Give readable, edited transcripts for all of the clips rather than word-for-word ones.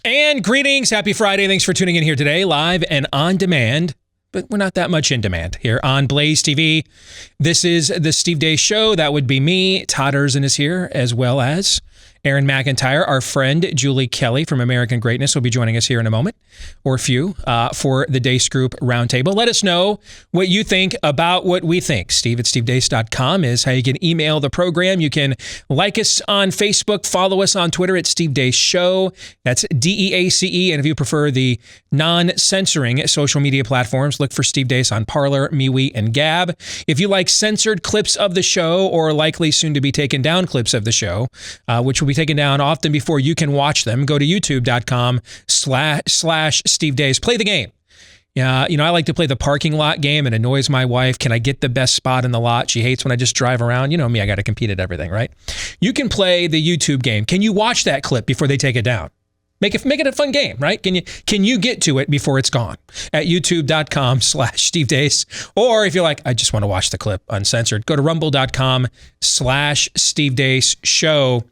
And greetings. Happy Friday. Thanks for tuning in here today, live and on demand. But we're not that much in demand here on BlazeTV. This is the Steve Deace Show. That would be me. Todd Erzin is here, as well as Aaron McIntyre. Our friend Julie Kelly from American Greatness will be joining us here in a moment or a few for the Deace Group Roundtable. Let us know what you think about what we think. Steve at stevedeace.com is how you can email the program. You can like us on Facebook, follow us on Twitter at Steve Deace Show. That's DEACE. And if you prefer the non-censoring social media platforms, look for Steve Deace on Parler, MeWe, and Gab. If you like censored clips of the show or likely soon to be taken down clips of the show, which will be taken down often before you can watch them, go to youtube.com/Steve Deace. Play the game. Yeah, I like to play the parking lot game. It annoys my wife. Can I get the best spot in the lot? She hates when I just drive around. You know me, I got to compete at everything, right? You can play the YouTube game. Can you watch that clip before they take it down? Make it a fun game, right? Can you get to it before it's gone at youtube.com/Steve Deace? Or if you're like, I just want to watch the clip uncensored, go to rumble.com/Steve Deace Show.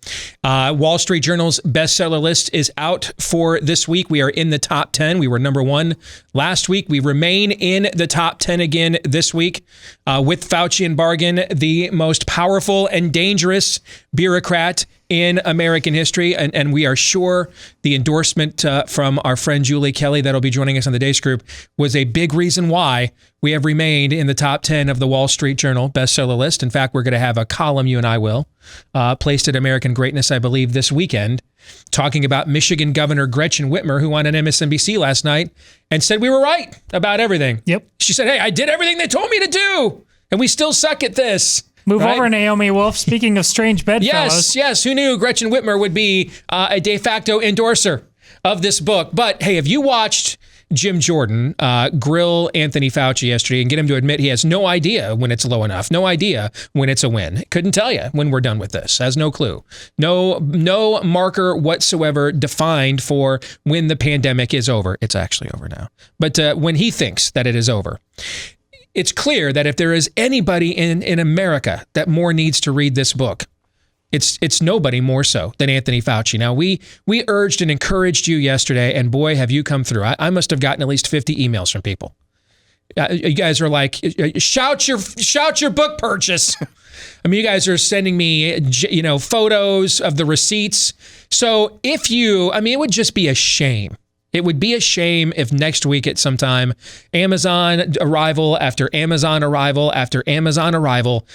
Wall Street Journal's bestseller list is out for this week. We are in the top 10. We were number 1 last week. We remain in the top 10 again this week with Fauci and Bargan, the most powerful and dangerous bureaucrat in American history. And we are sure the endorsement from our friend Julie Kelly that'll be joining us on the Deace Group was a big reason why we have remained in the top 10 of the Wall Street Journal bestseller list. In fact, we're going to have a column, you and I will, placed at American Greatness, I believe, this weekend, talking about Michigan Governor Gretchen Whitmer, who on MSNBC last night and said we were right about everything. Yep. She said, hey, I did everything they told me to do, and we still suck at this. Move right? over, Naomi Wolf. Speaking of strange bedfellows. Yes. Who knew Gretchen Whitmer would be a de facto endorser of this book? But hey, have you watched Jim Jordan grill Anthony Fauci yesterday and get him to admit he has no idea when it's low enough, no idea when it's a win? Couldn't tell you when we're done with this. Has no clue. No marker whatsoever defined for when the pandemic is over. It's actually over now. But when he thinks that it is over. It's clear that if there is anybody in America that more needs to read this book, it's nobody more so than Anthony Fauci. Now, we urged and encouraged you yesterday, and boy, have you come through. I must have gotten at least 50 emails from people. You guys are like, shout your book purchase. I mean, you guys are sending me, photos of the receipts. So it would just be a shame. It would be a shame if next week at some time, Amazon arrival after Amazon arrival after Amazon arrival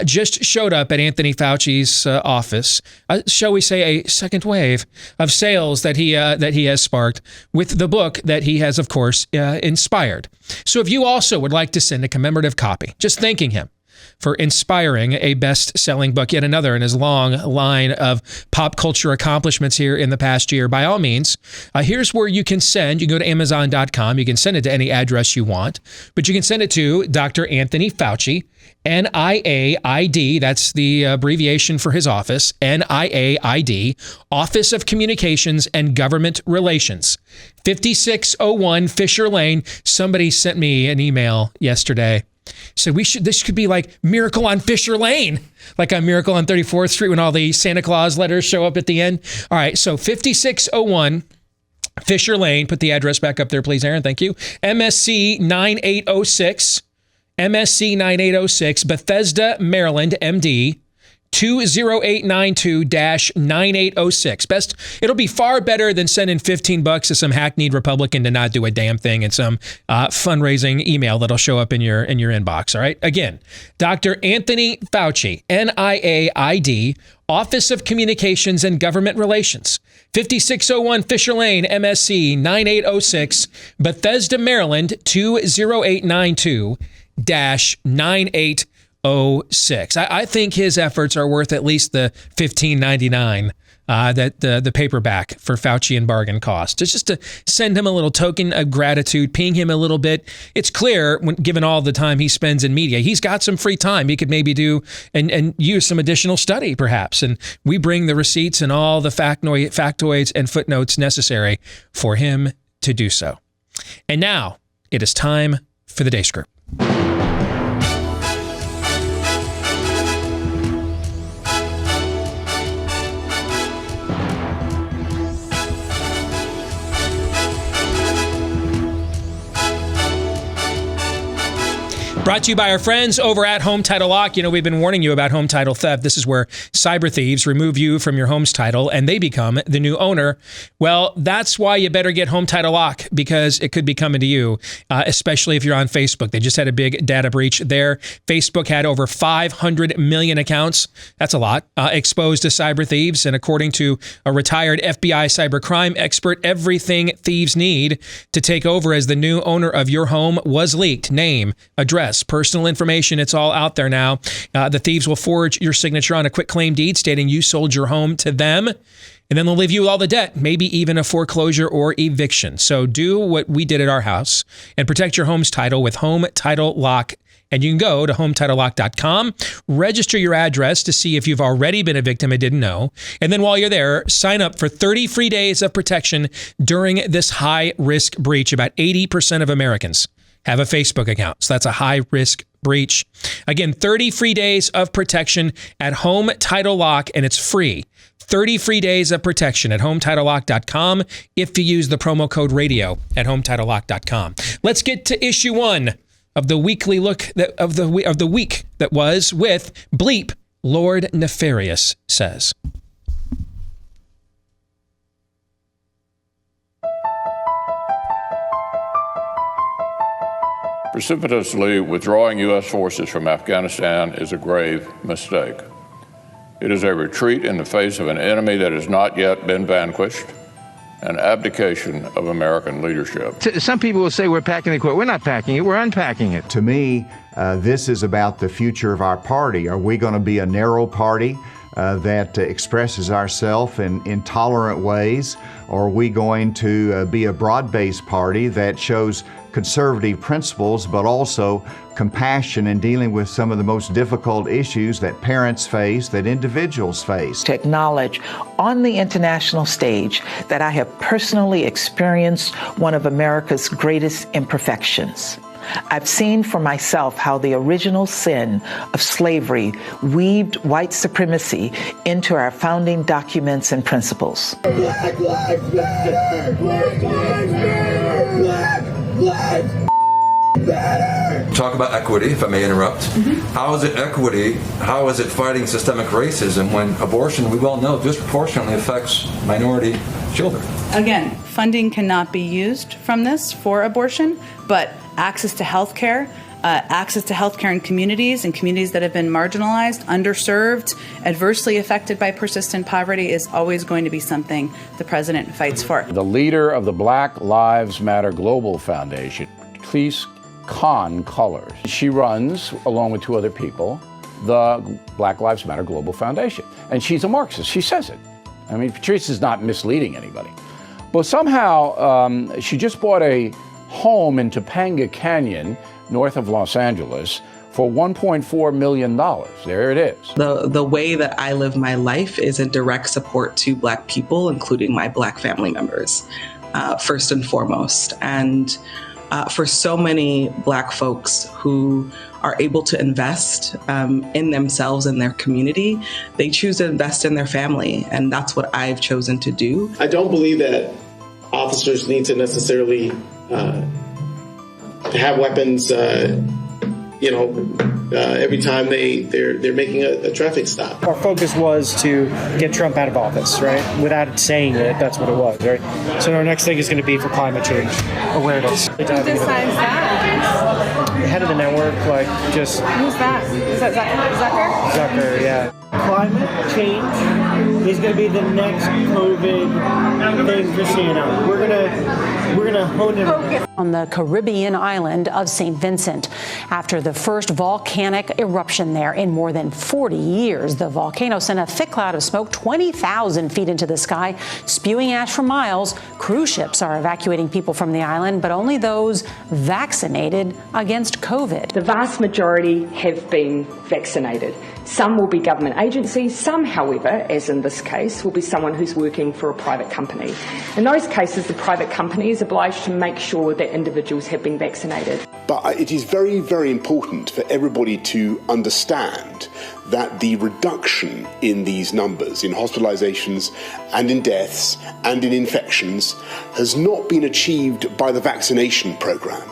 just showed up at Anthony Fauci's office. Shall we say a second wave of sales that he has sparked with the book that he has, of course, inspired. So if you also would like to send a commemorative copy, just thanking him for inspiring a best-selling book, yet another in his long line of pop culture accomplishments here in the past year, by all means, here's where you can send. You can go to Amazon.com. You can send it to any address you want, but you can send it to Dr. Anthony Fauci, NIAID, that's the abbreviation for his office, NIAID, Office of Communications and Government Relations, 5601 Fisher Lane. Somebody sent me an email yesterday. So this could be like Miracle on Fisher Lane, like a Miracle on 34th Street when all the Santa Claus letters show up at the end. All right, so 5601 Fisher Lane. Put the address back up there, please, Aaron. Thank you. MSC 9806, Bethesda, Maryland, MD 20892-9806. It'll be far better than sending $15 to some hackneyed Republican to not do a damn thing in some fundraising email that'll show up in your inbox. All right. Again, Dr. Anthony Fauci, NIAID, Office of Communications and Government Relations, 5601 Fisher Lane, MSC 9806, Bethesda, Maryland 20892-9806. I think his efforts are worth at least the $15.99 that the paperback for Fauci and Bargan cost. It's just to send him a little token of gratitude, ping him a little bit. It's clear, given all the time he spends in media, he's got some free time. He could maybe do and use some additional study, perhaps. And we bring the receipts and all the factoids and footnotes necessary for him to do so. And now it is time for the Deace Group. Brought to you by our friends over at Home Title Lock. You know, we've been warning you about home title theft. This is where cyber thieves remove you from your home's title and they become the new owner. Well, that's why you better get Home Title Lock, because it could be coming to you, especially if you're on Facebook. They just had a big data breach there. Facebook had over 500 million accounts. That's a lot. Exposed to cyber thieves. And according to a retired FBI cybercrime expert, everything thieves need to take over as the new owner of your home was leaked. Name, address, personal information. It's all out there now. The thieves will forge your signature on a quitclaim deed stating you sold your home to them. And then they'll leave you with all the debt, maybe even a foreclosure or eviction. So do what we did at our house and protect your home's title with Home Title Lock. And you can go to HometitleLock.com, register your address to see if you've already been a victim and didn't know. And then while you're there, sign up for 30 free days of protection during this high-risk breach. About 80% of Americans have a Facebook account. So that's a high-risk breach. Again, 30 free days of protection at Home Title Lock, and it's free. 30 free days of protection at HometitleLock.com if you use the promo code radio at HometitleLock.com. Let's get to issue 1 of the weekly look of the week that was with Bleep, Lord Nefarious Says. Precipitously withdrawing U.S. forces from Afghanistan is a grave mistake. It is a retreat in the face of an enemy that has not yet been vanquished, an abdication of American leadership. Some people will say we're packing the equipment. We're not packing it, we're unpacking it. To me, this is about the future of our party. Are we going to be a narrow party that expresses ourselves in intolerant ways? Or are we going to be a broad-based party that shows conservative principles, but also compassion in dealing with some of the most difficult issues that parents face, that individuals face? To acknowledge on the international stage that I have personally experienced one of America's greatest imperfections. I've seen for myself how the original sin of slavery weaved white supremacy into our founding documents and principles. Black lives matter! Black lives matter! Black lives matter! Talk about equity, if I may interrupt. How is it equity? How is it fighting systemic racism when abortion, we well know, disproportionately affects minority children? Again, funding cannot be used from this for abortion, but access to health care in communities that have been marginalized, underserved, adversely affected by persistent poverty is always going to be something the president fights for. The leader of the Black Lives Matter Global Foundation, Patrice Colors. She runs, along with 2 other people, the Black Lives Matter Global Foundation. And she's a Marxist. She says it. I mean, Patrice is not misleading anybody. But somehow she just bought a home in Topanga Canyon, north of Los Angeles, for $1.4 million. There it is. The way that I live my life is in direct support to Black people, including my Black family members, first and foremost. And for so many Black folks who are able to invest in themselves and their community, they choose to invest in their family. And that's what I've chosen to do. I don't believe that officers need to necessarily have weapons, every time they're making a traffic stop. Our focus was to get Trump out of office, right? Without saying it, that's what it was, right? So our next thing is going to be for climate change awareness. Who decides that? The head of the network, Who's that? Is that Zucker? Zucker, yeah. Climate change is going to be the next COVID thing for CNN. We're gonna hone in on the Caribbean island of St. Vincent. After the first volcanic eruption there in more than 40 years, the volcano sent a thick cloud of smoke 20,000 feet into the sky, spewing ash for miles. Cruise ships are evacuating people from the island, but only those vaccinated against COVID. The vast majority have been vaccinated. Some will be government agencies, some, however, as in this case, will be someone who's working for a private company. In those cases, the private company is obliged to make sure that individuals have been vaccinated. But it is very, very important for everybody to understand that the reduction in these numbers, in hospitalizations and in deaths and in infections, has not been achieved by the vaccination program.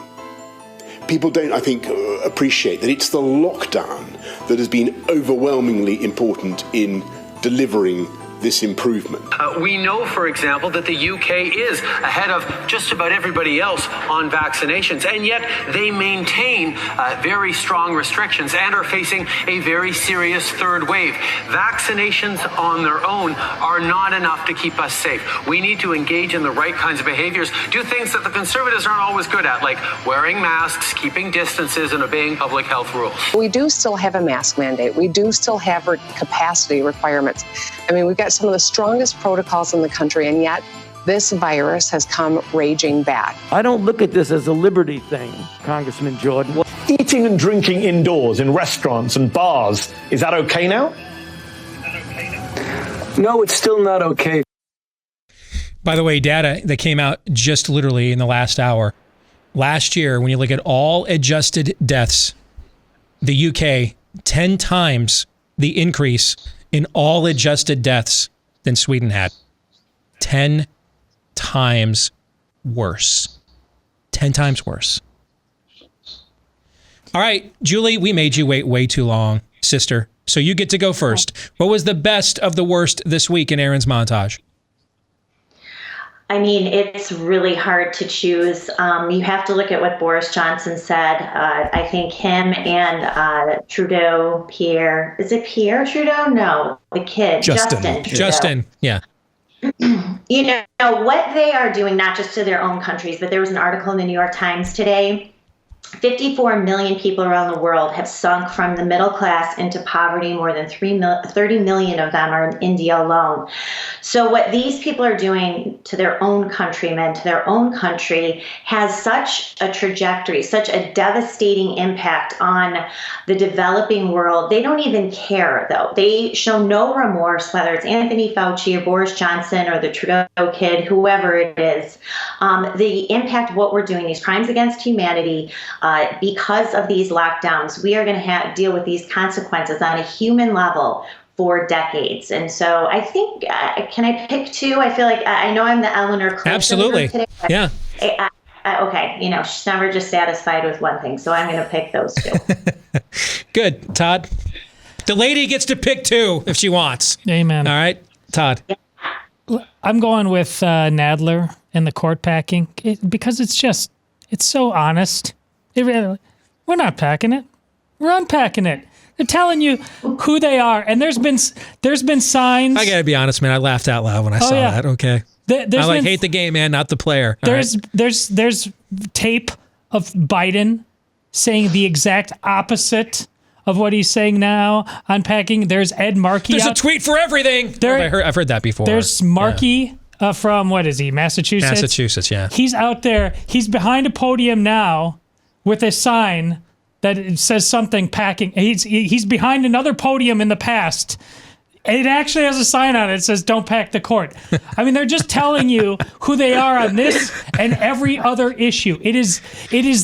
people don't, I think, appreciate that it's the lockdown that has been overwhelmingly important in delivering this improvement. We know, for example, that the UK is ahead of just about everybody else on vaccinations, and yet they maintain very strong restrictions and are facing a very serious third wave. Vaccinations on their own are not enough to keep us safe. We need to engage in the right kinds of behaviors, do things that the Conservatives aren't always good at, like wearing masks, keeping distances, and obeying public health rules. We do still have a mask mandate. We do still have capacity requirements. I mean, we've got some of the strongest protocols in the country, and yet this virus has come raging back. I don't look at this as a liberty thing, Congressman Jordan. Eating and drinking indoors in restaurants and bars, is that okay now? No, it's still not okay. By the way, data that came out just literally in the last hour. Last year, when you look at all adjusted deaths, the UK, 10 times the increase in all adjusted deaths than Sweden had. 10 times worse. 10 times worse. All right, Julie, we made you wait way too long, sister. So you get to go first. What was the best of the worst this week in Aaron's montage? I mean, it's really hard to choose. You have to look at what Boris Johnson said. I think him and Trudeau, Pierre, is it Pierre Trudeau? No, the kid, Justin Trudeau. Justin, yeah. You know, what they are doing, not just to their own countries, but there was an article in the New York Times today. 54 million people around the world have sunk from the middle class into poverty. More than 30 million of them are in India alone. So what these people are doing to their own countrymen, to their own country, has such a trajectory, such a devastating impact on the developing world. They don't even care, though. They show no remorse, whether it's Anthony Fauci or Boris Johnson or the Trudeau kid, whoever it is. The impact of what we're doing, these crimes against humanity, because of these lockdowns, we are going to deal with these consequences on a human level for decades. And so I think, can I pick two? I feel like I know I'm the Eleanor Clinton Absolutely. today. Yeah. Okay. You know, she's never just satisfied with one thing. So I'm going to pick those two. Good. Todd? The lady gets to pick two if she wants. Amen. All right. Todd? I'm going with Nadler and the court packing because it's so honest. We're not packing it. We're unpacking it. They're telling you who they are, and there's been signs. I gotta be honest, man. I laughed out loud when I saw that. Okay, I hate the game, man, not the player. There's tape of Biden saying the exact opposite of what he's saying now. Unpacking. There's Ed Markey. There's a tweet for everything. I've heard that before. There's Markey. From what is he? Massachusetts. Massachusetts, yeah. He's out there. He's behind a podium now with a sign that says something packing. He's behind another podium in the past. It actually has a sign on it that says "Don't pack the court." I mean, they're just telling you who they are on this and every other issue. It is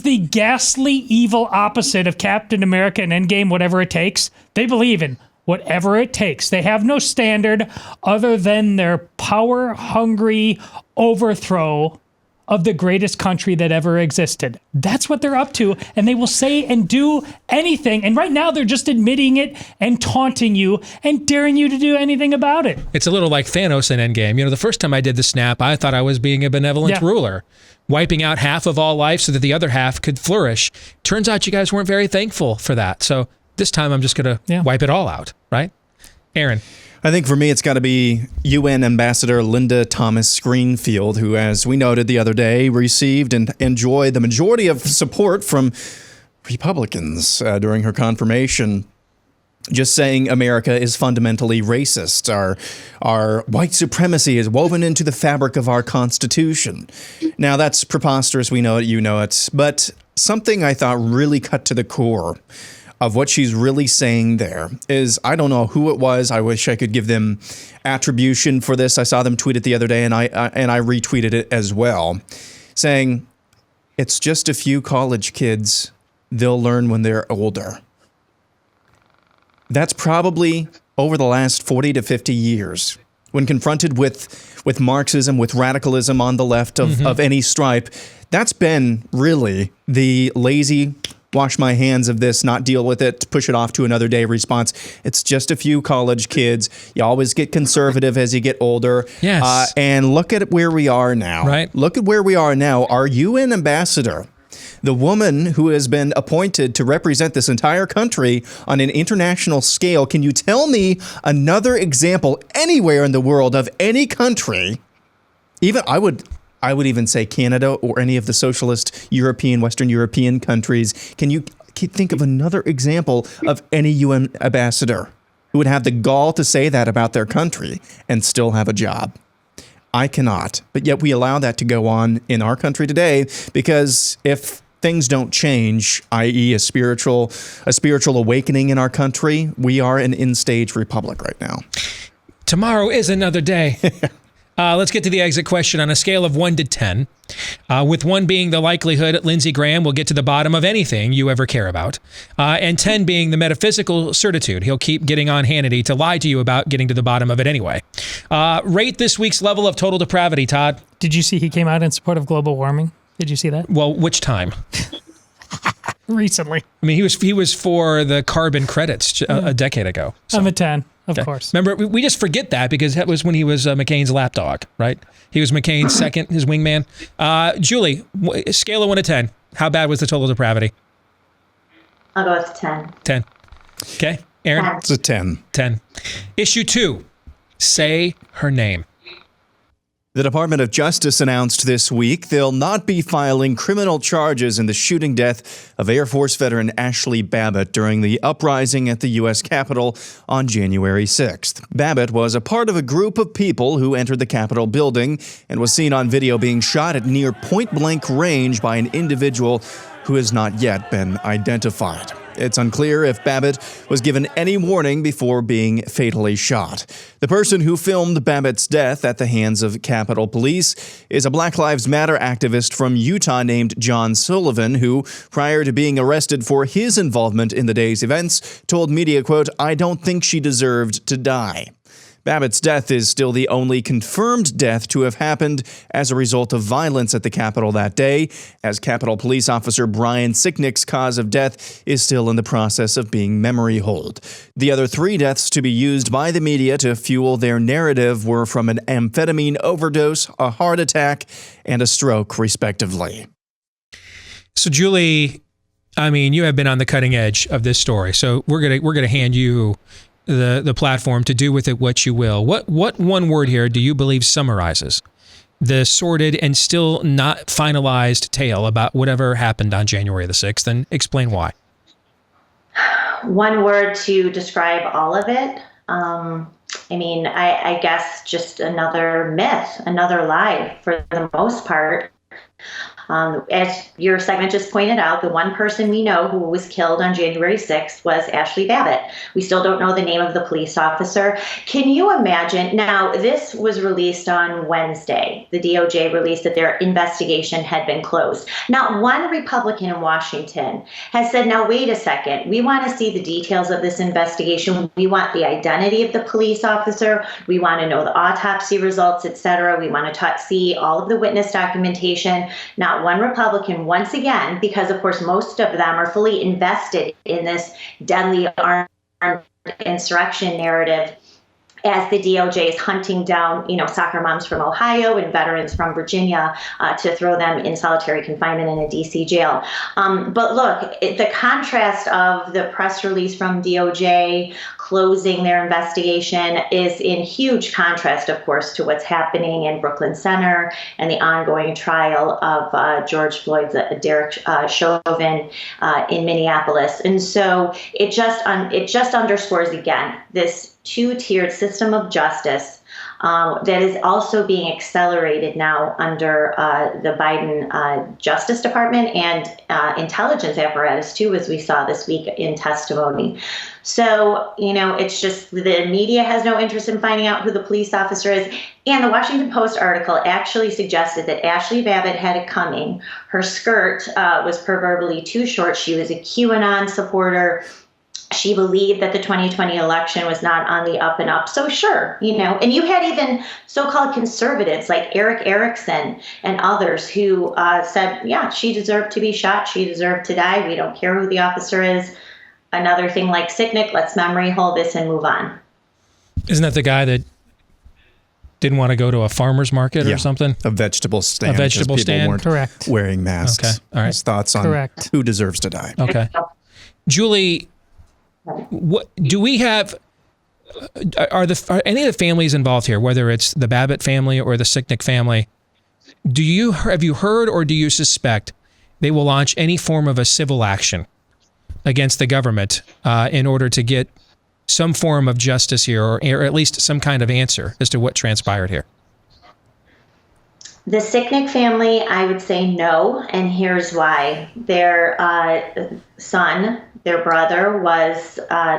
the ghastly, evil opposite of Captain America and Endgame. Whatever it takes, they believe in. Whatever it takes. They have no standard other than their power-hungry overthrow of the greatest country that ever existed. That's what they're up to, and they will say and do anything. And right now, they're just admitting it and taunting you and daring you to do anything about it. It's a little like Thanos in Endgame. You know, the first time I did the snap, I thought I was being a benevolent ruler, wiping out half of all life so that the other half could flourish. Turns out you guys weren't very thankful for that. So this time, I'm just going to wipe it all out, right? Aaron. I think for me, it's got to be UN Ambassador Linda Thomas-Greenfield, who, as we noted the other day, received and enjoyed the majority of support from Republicans during her confirmation. Just saying America is fundamentally racist. Our white supremacy is woven into the fabric of our Constitution. Now, that's preposterous. We know it. You know it. But something I thought really cut to the core of what she's really saying there is, I don't know who it was. I wish I could give them attribution for this. I saw them tweet it the other day, and I retweeted it as well, saying, it's just a few college kids. They'll learn when they're older. That's probably over the last 40 to 50 years. when confronted with Marxism, with radicalism on the left of any stripe. That's been really the lazy wash my hands of this, not deal with it, push it off to another day response. It's just a few college kids. You always get conservative as you get older. Yes. And look at where we are now. Right. Look at where we are now. Our UN ambassador, the woman who has been appointed to represent this entire country on an international scale. Can you tell me another example anywhere in the world of any country, even I would even say Canada or any of the socialist European, Western European countries. Can you think of another example of any UN ambassador who would have the gall to say that about their country and still have a job? I cannot. But yet we allow that to go on in our country today because if things don't change, i.e. a spiritual awakening in our country, we are an in-stage republic right now. Tomorrow is another day. Let's get to the exit question on a scale of 1 to 10, with 1 being the likelihood that Lindsey Graham will get to the bottom of anything you ever care about, and 10 being the metaphysical certitude he'll keep getting on Hannity to lie to you about getting to the bottom of it anyway. Rate this week's level of total depravity, Todd. Did you see he came out in support of global warming? Did you see that? Well, which time? Recently. I mean, he was for the carbon credits a decade ago. So. I'm a 10. Of course. Remember, we just forget that because that was when he was McCain's lapdog, right? He was McCain's second, his wingman. Julie, scale of 1 to 10. How bad was the total depravity? I'll go with 10. 10. Okay. Aaron? 10. It's a 10. 10. Issue 2. Say her name. The Department of Justice announced this week they'll not be filing criminal charges in the shooting death of Air Force veteran Ashley Babbitt during the uprising at the U.S. Capitol on January 6th. Babbitt was a part of a group of people who entered the Capitol building and was seen on video being shot at near point-blank range by an individual who has not yet been identified. It's unclear if Babbitt was given any warning before being fatally shot. The person who filmed Babbitt's death at the hands of Capitol Police is a Black Lives Matter activist from Utah named John Sullivan, who, prior to being arrested for his involvement in the day's events, told media, quote, "I don't think she deserved to die." Babbitt's death is still the only confirmed death to have happened as a result of violence at the Capitol that day, as Capitol Police Officer Brian Sicknick's cause of death is still in the process of being memory holed. The other 3 deaths to be used by the media to fuel their narrative were from an amphetamine overdose, a heart attack, and a stroke, respectively. So, Julie, I mean, you have been on the cutting edge of this story, so we're gonna hand you the platform to do with it what you will. What one word here do you believe summarizes the sordid and still not finalized tale about whatever happened on January the 6th, and explain why? One word to describe all of it. I guess just another myth, another lie for the most part. As your segment just pointed out, the one person we know who was killed on January 6th was Ashley Babbitt. We still don't know the name of the police officer. Can you imagine? Now, this was released on Wednesday. The DOJ released that their investigation had been closed. Not one Republican in Washington has said, now, wait a second. We want to see the details of this investigation. We want the identity of the police officer. We want to know the autopsy results, et cetera. We want to see all of the witness documentation. Not one Republican, once again, because of course most of them are fully invested in this deadly armed insurrection narrative, as the DOJ is hunting down, soccer moms from Ohio and veterans from Virginia to throw them in solitary confinement in a DC jail. But look, the contrast of the press release from DOJ closing their investigation is in huge contrast, of course, to what's happening in Brooklyn Center and the ongoing trial of George Floyd's Derek Chauvin in Minneapolis. And so it just underscores again this 2-tiered system of justice that is also being accelerated now under the Biden Justice Department and intelligence apparatus, too, as we saw this week in testimony. So, it's just the media has no interest in finding out who the police officer is. And the Washington Post article actually suggested that Ashley Babbitt had it coming. Her skirt was proverbially too short. She was a QAnon supporter. She believed that the 2020 election was not on the up and up. So sure, and you had even so-called conservatives like Eric Erickson and others who said, yeah, she deserved to be shot. She deserved to die. We don't care who the officer is. Another thing like Sicknick, let's memory hold this and move on. Isn't that the guy that didn't want to go to a farmer's market or something? A vegetable stand. A vegetable because people stand? weren't Correct. wearing masks. Okay. All right. His thoughts on who deserves to die. Okay. Julie, what do we have? Are any of the families involved here, whether it's the Babbitt family or the Sicknick family, have you heard or do you suspect they will launch any form of a civil action against the government in order to get some form of justice here, or at least some kind of answer as to what transpired here? The Sicknick family, I would say no, and here's why. Their son, their brother, was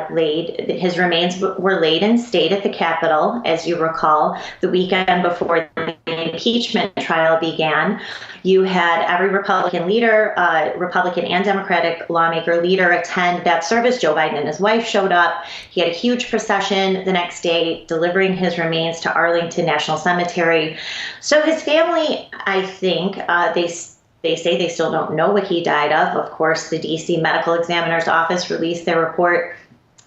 his remains were laid in state at the Capitol, as you recall, the weekend before the impeachment trial began. You had every Republican leader, Republican and Democratic lawmaker leader attend that service. Joe Biden and his wife showed up. He had a huge procession the next day, delivering his remains to Arlington National Cemetery. So his family, I think, they say they still don't know what he died of. Of course, the D.C. Medical Examiner's Office released their report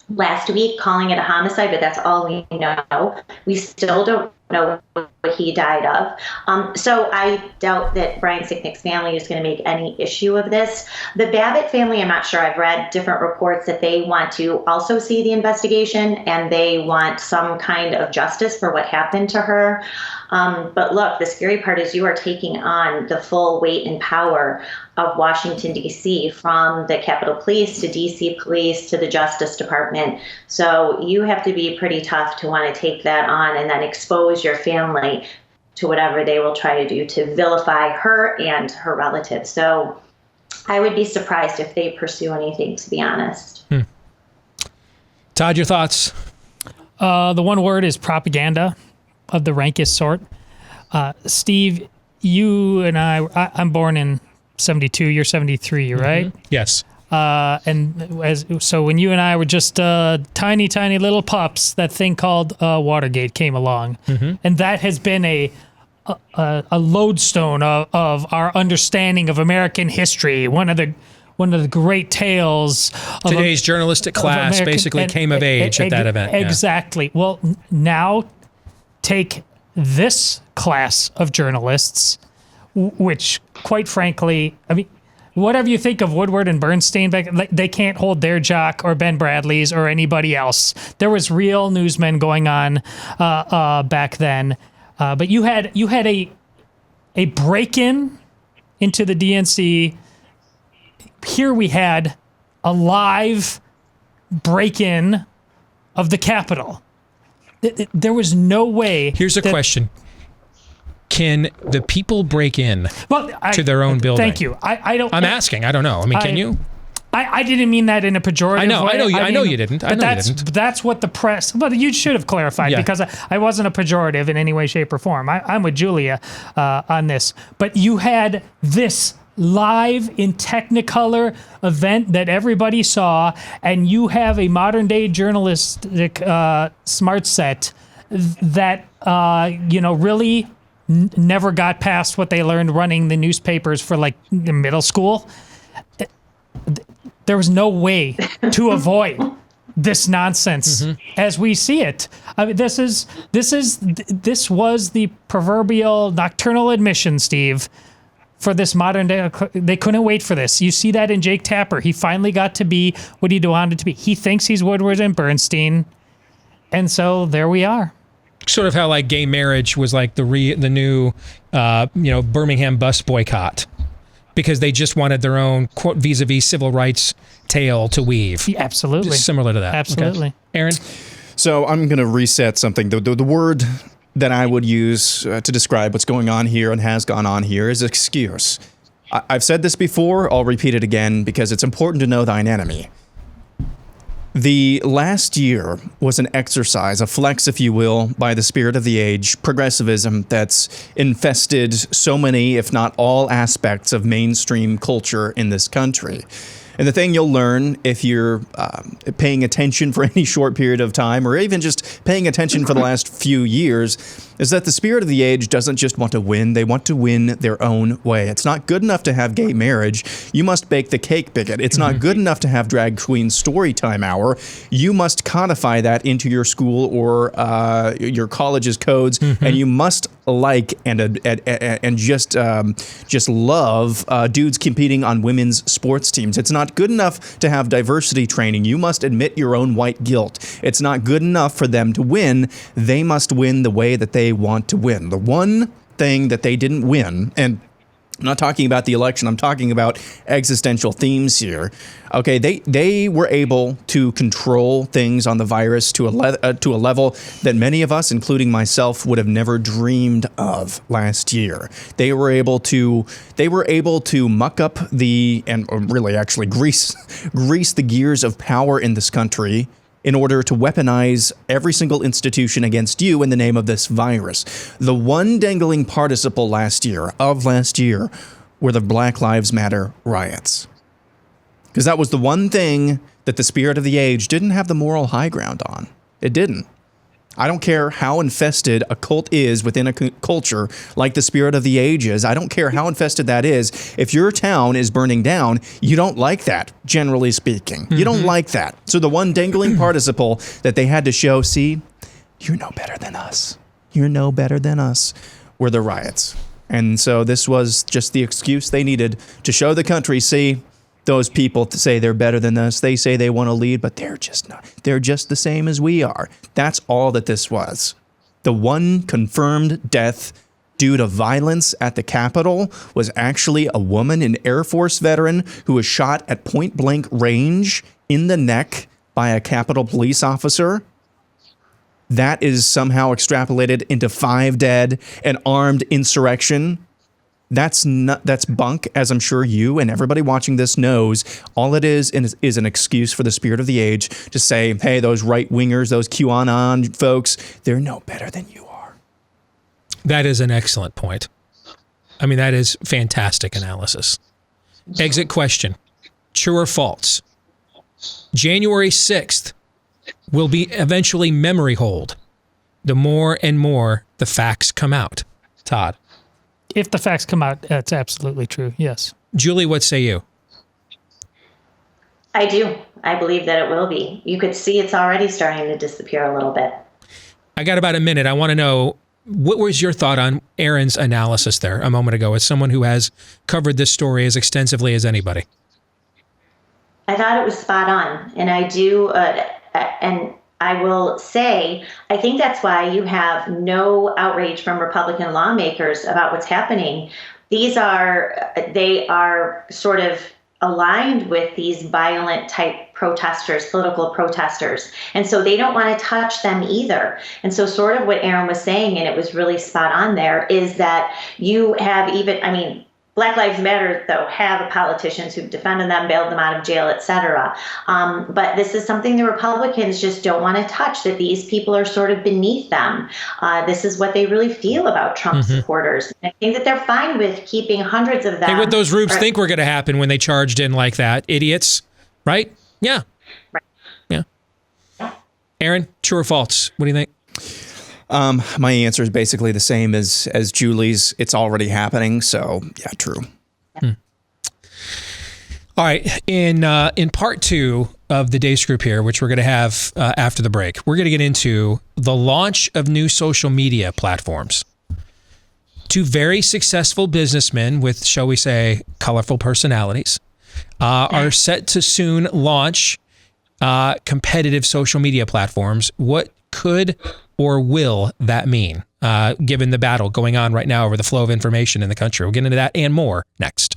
last week calling it a homicide, but that's all we know. We still don't know what he died of. So I doubt that Brian Sicknick's family is going to make any issue of this. The Babbitt family, I'm not sure. I've read different reports that they want to also see the investigation and they want some kind of justice for what happened to her. But look, the scary part is you are taking on the full weight and power of Washington, D.C., from the Capitol Police to D.C. Police to the Justice Department. So you have to be pretty tough to want to take that on and then expose your family to whatever they will try to do to vilify her and her relatives. So I would be surprised if they pursue anything, to be honest. Todd, your thoughts? The one word is propaganda of the rankest sort. Steve, you and I'm born in 72, you're 73, right? Yes. So when you and I were just tiny, tiny little pups, that thing called Watergate came along. And that has been a lodestone of our understanding of American history. One of the great tales of today's journalistic class basically came of age at that event. Exactly. Yeah. Well, now take this class of journalists, which, quite frankly, I mean, whatever you think of Woodward and Bernstein, they can't hold their jock or Ben Bradley's or anybody else. There was real newsmen going on back then, but you had a break-in into the DNC. Here we had a live break-in of the Capitol. There was no way. Here's a question. Can the people break in to their own building? Thank you. I'm asking. I don't know. I mean, can you? I didn't mean that in a pejorative way. I know you didn't. That's what the press. But you should have clarified because I wasn't a pejorative in any way, shape, or form. I'm with Julia on this. But you had this live in Technicolor event that everybody saw, and you have a modern day journalistic smart set that really never got past what they learned running the newspapers for like middle school. There was no way to avoid this nonsense as we see it. I mean, this was the proverbial nocturnal admission, Steve, for this modern day. They couldn't wait for this. You see that in Jake Tapper. He finally got to be what he wanted to be. He thinks he's Woodward and Bernstein, and so there we are. Sort of how like gay marriage was like the new Birmingham bus boycott, because they just wanted their own quote vis-a-vis civil rights tale to weave. Yeah, absolutely. Just similar to that. Absolutely. Okay. Aaron? So I'm going to reset something. The word that I would use to describe what's going on here and has gone on here is excuse. I've said this before. I'll repeat it again because it's important to know thine enemy. The last year was an exercise, a flex, if you will, by the spirit of the age, progressivism that's infested so many, if not all, aspects of mainstream culture in this country. And the thing you'll learn if you're paying attention for any short period of time, or even just paying attention for the last few years, is that the spirit of the age doesn't just want to win. They want to win their own way. It's not good enough to have gay marriage. You must bake the cake, bigot. It's not good enough to have drag queen story time hour. You must codify that into your school or your college's codes, and you must like and just love dudes competing on women's sports teams. It's not good enough to have diversity training. You must admit your own white guilt. It's not good enough for them to win. They must win the way that they want to win. The one thing that they didn't win, and I'm not talking about the election, I'm talking about existential themes here. Okay, they were able to control things on the virus to a level that many of us, including myself, would have never dreamed of last year. They were able to muck up and really actually grease the gears of power in this country in order to weaponize every single institution against you in the name of this virus. The one dangling participle last year were the Black Lives Matter riots. Because that was the one thing that the spirit of the age didn't have the moral high ground on. It didn't. I don't care how infested a cult is within a culture like the spirit of the age is. I don't care how infested that is. If your town is burning down, you don't like that, generally speaking. You don't like that. So the one dangling participle that they had to show, see, you're no better than us. You're no better than us, were the riots. And so this was just the excuse they needed to show the country, see, those people say they're better than us. They say they want to lead, but they're just not. They're just the same as we are. That's all that this was. The one confirmed death due to violence at the Capitol was actually a woman, an Air Force veteran, who was shot at point blank range in the neck by a Capitol police officer. That is somehow extrapolated into 5 dead, an armed insurrection. That's bunk, as I'm sure you and everybody watching this knows. All it is an excuse for the spirit of the age to say, hey, those right-wingers, those QAnon folks, they're no better than you are. That is an excellent point. I mean, that is fantastic analysis. Exit question. True or false? January 6th will be eventually memory hold. The more and more the facts come out. Todd. If the facts come out, that's absolutely true. Yes. Julie, what say you? I do. I believe that it will be. You could see it's already starting to disappear a little bit. I got about a minute. I want to know, what was your thought on Aaron's analysis there a moment ago as someone who has covered this story as extensively as anybody? I thought it was spot on. And I do, and I will say, I think that's why you have no outrage from Republican lawmakers about what's happening. They are sort of aligned with these violent type protesters, political protesters. And so they don't want to touch them either. And so sort of what Aaron was saying, and it was really spot on there, is that you have Black Lives Matter, though, have politicians who've defended them, bailed them out of jail, et cetera. But this is something the Republicans just don't want to touch, that these people are sort of beneath them. This is what they really feel about Trump supporters. And I think that they're fine with keeping hundreds of them. Hey, what those rubes think were going to happen when they charged in like that. Idiots, right? Yeah. Right. Yeah. Aaron, true or false? What do you think? My answer is basically the same as Julie's. It's already happening. So yeah, true. All right. In part 2 of the Deace Group here, which we're going to have after the break, we're going to get into the launch of new social media platforms. 2 very successful businessmen with, shall we say, colorful personalities are set to soon launch competitive social media platforms. What could or will that mean, given the battle going on right now over the flow of information in the country? We'll get into that and more next.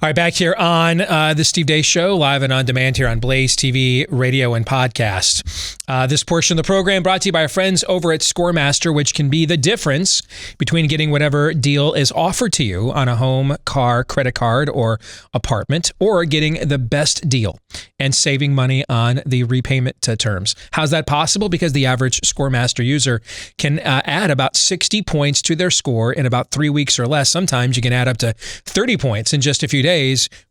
All right, back here on the Steve Deace Show, live and on demand here on Blaze TV, radio, and podcast. This portion of the program brought to you by our friends over at Scoremaster, which can be the difference between getting whatever deal is offered to you on a home, car, credit card, or apartment, or getting the best deal and saving money on the repayment terms. How's that possible? Because the average Scoremaster user can add about 60 points to their score in about 3 weeks or less. Sometimes you can add up to 30 points in just a few days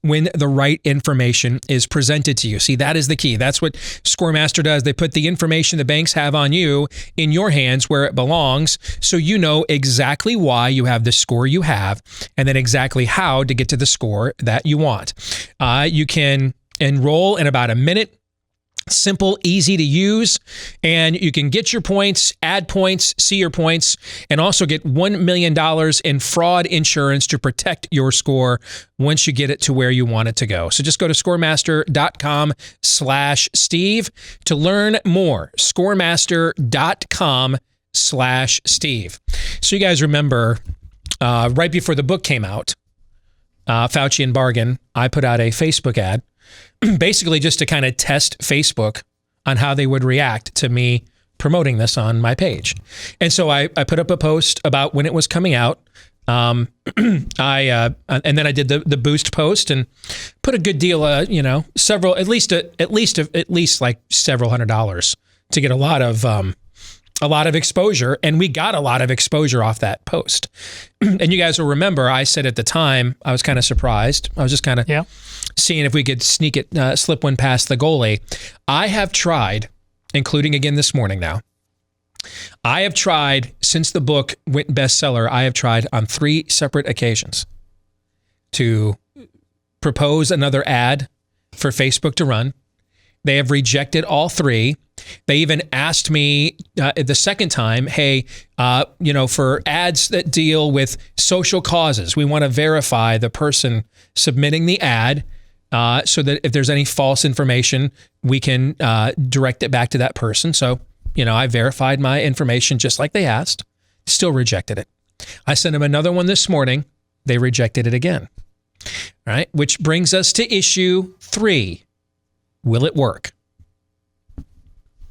when the right information is presented to you. See, that is the key. That's what Scoremaster does. They put the information the banks have on you in your hands where it belongs, so you know exactly why you have the score you have, and then exactly how to get to the score that you want. You can enroll in about a minute. Simple, easy to use, and you can get your points, add points, see your points, and also get $1 million in fraud insurance to protect your score once you get it to where you want it to go. So just go to scoremaster.com/Steve to learn more. Scoremaster.com/Steve. So you guys remember, right before the book came out, Fauci and Bargain, I put out a Facebook ad, basically just to kind of test Facebook on how they would react to me promoting this on my page. And so I put up a post about when it was coming out. And then I did the boost post and put a good deal, at least like several $100s to get a lot of exposure, and we got a lot of exposure off that post. And you guys will remember, I said at the time, I was kind of surprised. I was just kind of seeing if we could slip one past the goalie. I have tried, including again this morning now, I have tried, since the book went bestseller, I have tried on 3 separate occasions to propose another ad for Facebook to run. They have rejected all 3. They even asked me the second time, hey, for ads that deal with social causes, we want to verify the person submitting the ad so that if there's any false information, we can direct it back to that person. So, I verified my information just like they asked, still rejected it. I sent them another one this morning. They rejected it again. All right, which brings us to issue 3. Will it work?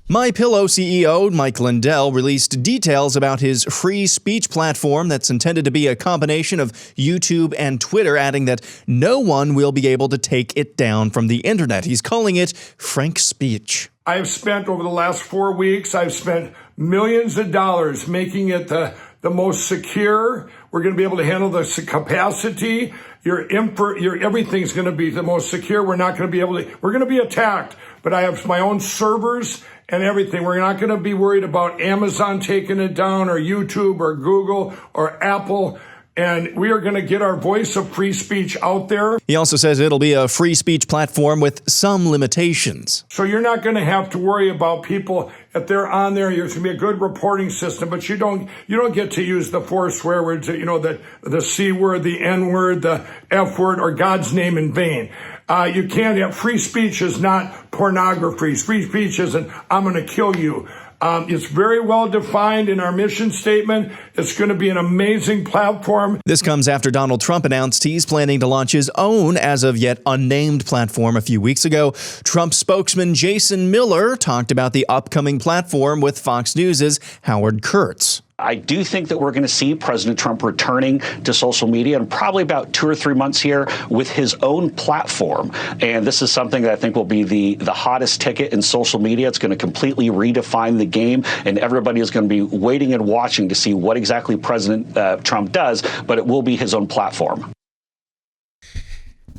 MyPillow CEO Mike Lindell released details about his free speech platform that's intended to be a combination of YouTube and Twitter, adding that no one will be able to take it down from the internet. He's calling it frank speech. I have spent over the last 4 weeks, I've spent millions of dollars making it the most secure. We're going to be able to handle the capacity. Your everything's going to be the most secure. We're not going to be able to, we're going to be attacked, but I have my own servers and everything. We're not going to be worried about Amazon taking it down, or YouTube or Google or Apple. And we are going to get our voice of free speech out there. He also says it'll be a free speech platform with some limitations. So you're not going to have to worry about people if they're on there. There's going to be a good reporting system, but you don't get to use the 4 swear words, the C word, the N word, the F word, or God's name in vain. You can't have free speech is not pornography. Free speech isn't I'm going to kill you. It's very well defined in our mission statement. It's going to be an amazing platform. This comes after Donald Trump announced he's planning to launch his own, as of yet unnamed, platform a few weeks ago. Trump spokesman Jason Miller talked about the upcoming platform with Fox News' Howard Kurtz. I do think that we're going to see President Trump returning to social media in probably about 2 or 3 months here with his own platform. And this is something that I think will be the hottest ticket in social media. It's going to completely redefine the game, and everybody is going to be waiting and watching to see what exactly President Trump does, but it will be his own platform.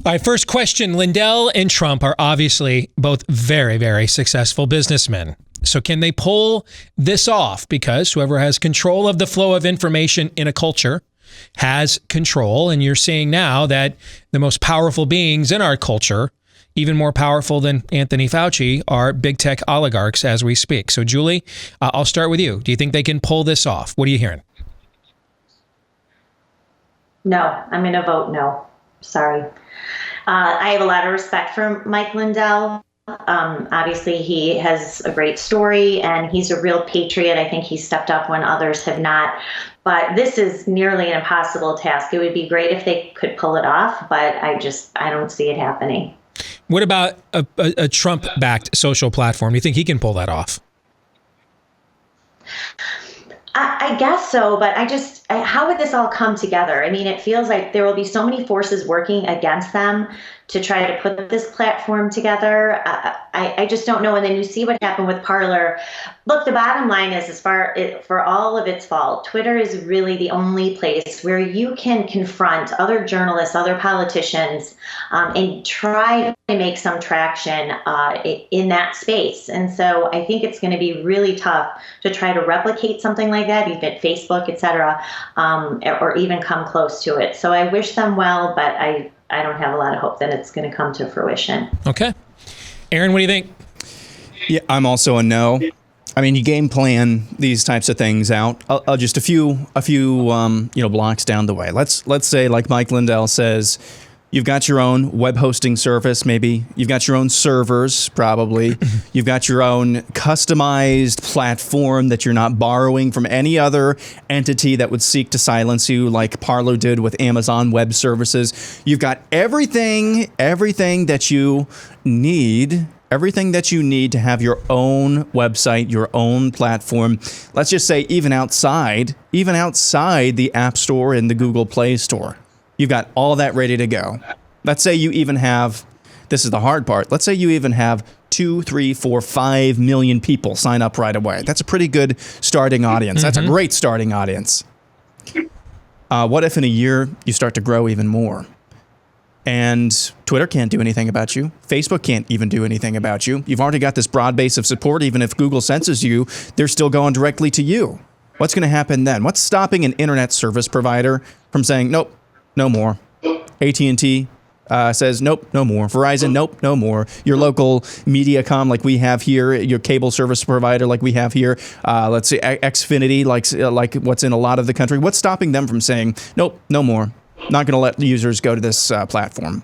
All right, first question. Lindell and Trump are obviously both very, very successful businessmen. So can they pull this off? Because whoever has control of the flow of information in a culture has control. And you're seeing now that the most powerful beings in our culture, even more powerful than Anthony Fauci, are big tech oligarchs as we speak. So Julie, I'll start with you. Do you think they can pull this off? What are you hearing? No, I'm going to vote no. Sorry. I have a lot of respect for Mike Lindell. Obviously, he has a great story and he's a real patriot. I think he stepped up when others have not. But this is nearly an impossible task. It would be great if they could pull it off, but I don't see it happening. What about a Trump-backed social platform? Do you think he can pull that off? I guess so, but how would this all come together? I mean, it feels like there will be so many forces working against them to try to put this platform together. I just don't know. And then you see what happened with Parler. Look, the bottom line is, for all of its fault, Twitter is really the only place where you can confront other journalists, other politicians, and try to make some traction in that space. And so I think it's going to be really tough to try to replicate something like that, even Facebook, et cetera, or even come close to it. So I wish them well, but I don't have a lot of hope that it's going to come to fruition. Okay. Aaron, what do you think? Yeah, I'm also a no. I mean, you game plan these types of things out. Just a few blocks down the way. Let's say, like Mike Lindell says, you've got your own web hosting service, maybe. You've got your own servers, probably. You've got your own customized platform that you're not borrowing from any other entity that would seek to silence you, like Parler did with Amazon Web Services. You've got everything that you need. Everything that you need to have your own website, your own platform. Let's just say even outside the App Store and the Google Play Store. You've got all that ready to go. Let's say you even have, this is the hard part, let's say you even have 2, 3, 4, 5 million people sign up right away. That's a pretty good starting audience. That's a great starting audience. What if in a year you start to grow even more? And Twitter can't do anything about you. Facebook can't even do anything about you. You've already got this broad base of support. Even if Google censors you, they're still going directly to you. What's going to happen then? What's stopping an internet service provider from saying, nope, no more? AT&T says, nope, no more. Verizon, nope, no more. Your local Mediacom, like we have here, your cable service provider, like we have here. Let's say Xfinity, like what's in a lot of the country. What's stopping them from saying, nope, no more? Not going to let users go to this platform.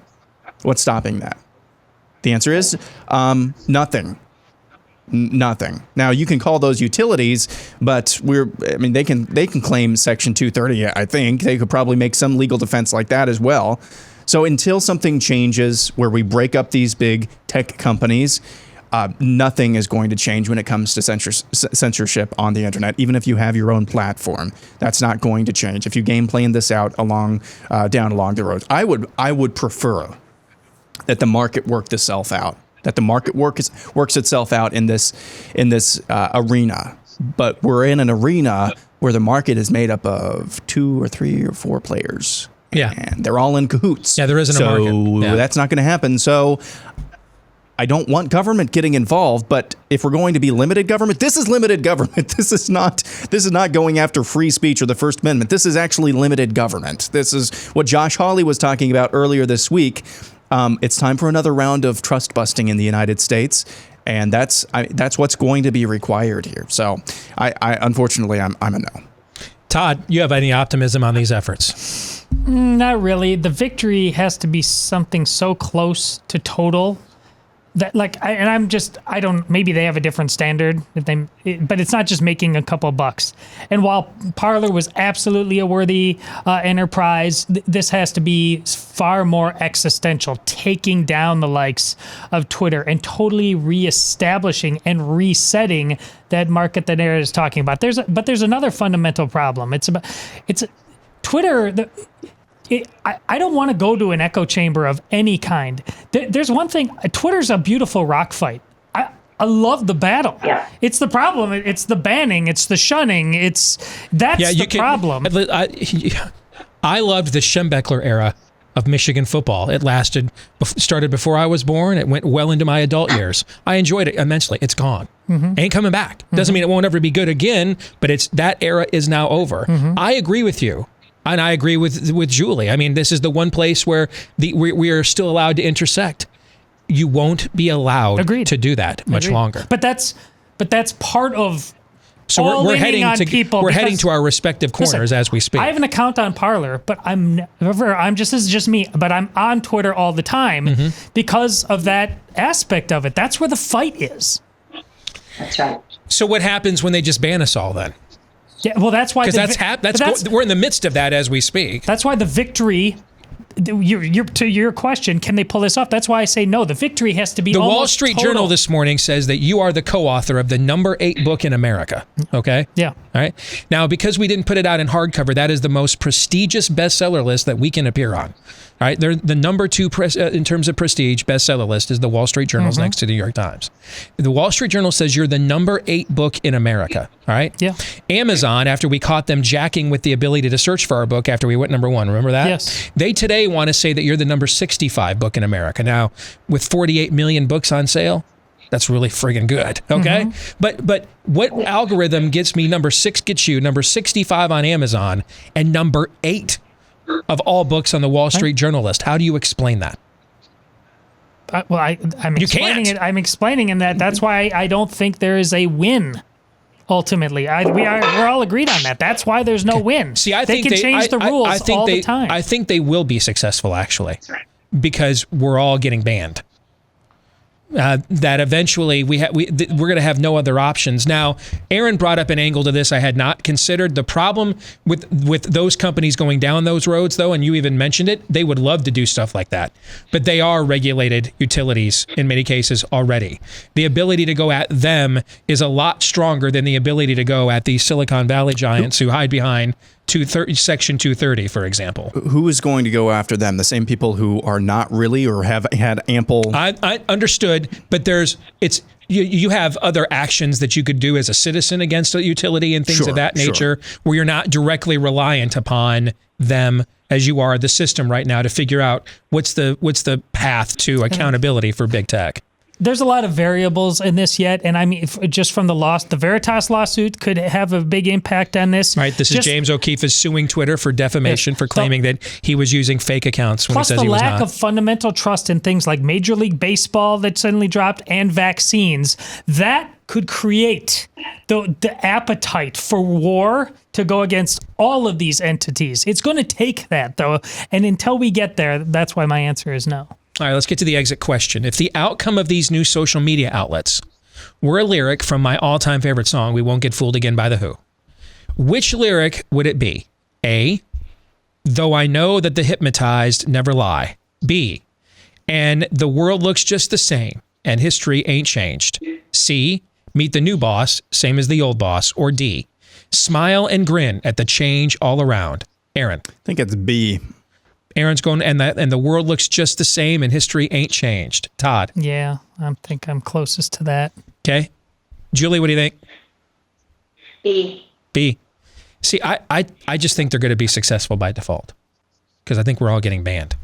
What's stopping that? The answer is nothing. Nothing. Now you can call those utilities, but they can claim Section 230. I think they could probably make some legal defense like that as well. So until something changes where we break up these big tech companies, nothing is going to change when it comes to censorship on the internet. Even if you have your own platform, that's not going to change. If you game plan this out down along the road, I would prefer that the market work itself out. That the market works itself out in this arena. But we're in an arena where the market is made up of 2 or 3 or 4 players. Yeah, and they're all in cahoots. Yeah, there isn't a market. So that's not going to happen. So I don't want government getting involved, but if we're going to be limited government, this is limited government. This is not going after free speech or the First Amendment. This is actually limited government. This is what Josh Hawley was talking about earlier this week. It's time for another round of trust busting in the United States, and that's what's going to be required here. So, unfortunately, I'm a no. Todd, you have any optimism on these efforts? Not really. The victory has to be something so close to total that, maybe they have a different standard, but it's not just making a couple bucks. And while Parler was absolutely a worthy enterprise, this has to be far more existential, taking down the likes of Twitter and totally reestablishing and resetting that market that Aaron is talking about. But there's another fundamental problem. It's Twitter. I don't want to go to an echo chamber of any kind. There's one thing. Twitter's a beautiful rock fight. I love the battle. Yeah. It's the problem. It's the banning. It's the shunning. That's the problem. I loved the Schembechler era of Michigan football. It started before I was born. It went well into my adult years. I enjoyed it immensely. It's gone. Mm-hmm. Ain't coming back. Doesn't mean it won't ever be good again, but that era is now over. Mm-hmm. I agree with you. And I agree with Julie. I mean, this is the one place where we are still allowed to intersect. You won't be allowed to do that much longer. But that's part of So we're heading to our respective corners as we speak. I have an account on Parler, but this is just me, but I'm on Twitter all the time because of that aspect of it. That's where the fight is. That's right. So what happens when they just ban us all then? Yeah, well, that's why we're in the midst of that as we speak. That's why the victory. To your question, can they pull this off? That's why I say no. The victory has to be the Wall Street Journal this morning says that you are the co-author of the number 8 book in America. Okay? Yeah. All right. Now, because we didn't put it out in hardcover, that is the most prestigious bestseller list that we can appear on. All right. They're the number 2 in terms of prestige bestseller list is the Wall Street Journal's next to the New York Times. The Wall Street Journal says you're the number 8 book in America. All right. Yeah. Amazon, after we caught them jacking with the ability to search for our book after we went number 1, remember that? Yes. They today want to say that you're the number 65 book in America. Now, with 48 million books on sale, that's really friggin' good. Okay. But what algorithm gets me number 6 gets you number 65 on Amazon and number 8 of all books on the Wall Street Journal list? How do you explain that? I'm explaining it. I'm explaining in that's why I don't think there is a win. Ultimately, we're all agreed on that. That's why there's no win. See, I think they can change the rules all the time. I think they will be successful, actually, because we're all getting banned. That eventually we're going to have no other options. Now, Aaron brought up an angle to this I had not considered. The problem with those companies going down those roads, though, and you even mentioned it, they would love to do stuff like that. But they are regulated utilities in many cases already. The ability to go at them is a lot stronger than the ability to go at these Silicon Valley giants who hide behind Section 230, for example. Who is going to go after them? The same people who are not really or have had ample... I understood, but you have other actions that you could do as a citizen against a utility and things of that nature where you're not directly reliant upon them as you are the system right now to figure out what's the path to accountability for big tech. There's a lot of variables in this yet, and I mean, just from the Veritas lawsuit could have a big impact on this. Right, this is James O'Keefe is suing Twitter for defamation for claiming that he was using fake accounts when he says he was not. Plus the lack of fundamental trust in things like Major League Baseball that suddenly dropped and vaccines, that could create the appetite for war to go against all of these entities. It's going to take that, though, and until we get there, that's why my answer is no. All right, let's get to the exit question. If the outcome of these new social media outlets were a lyric from my all-time favorite song, We Won't Get Fooled Again by The Who, which lyric would it be? A, though I know that the hypnotized never lie. B, and the world looks just the same and history ain't changed. C, meet the new boss, same as the old boss. Or D, smile and grin at the change all around. Aaron. I think it's B. Aaron's going, and the world looks just the same and history ain't changed. Todd. Yeah, I think I'm closest to that. Okay. Julie, what do you think? B. B. See, I just think they're going to be successful by default because I think we're all getting banned.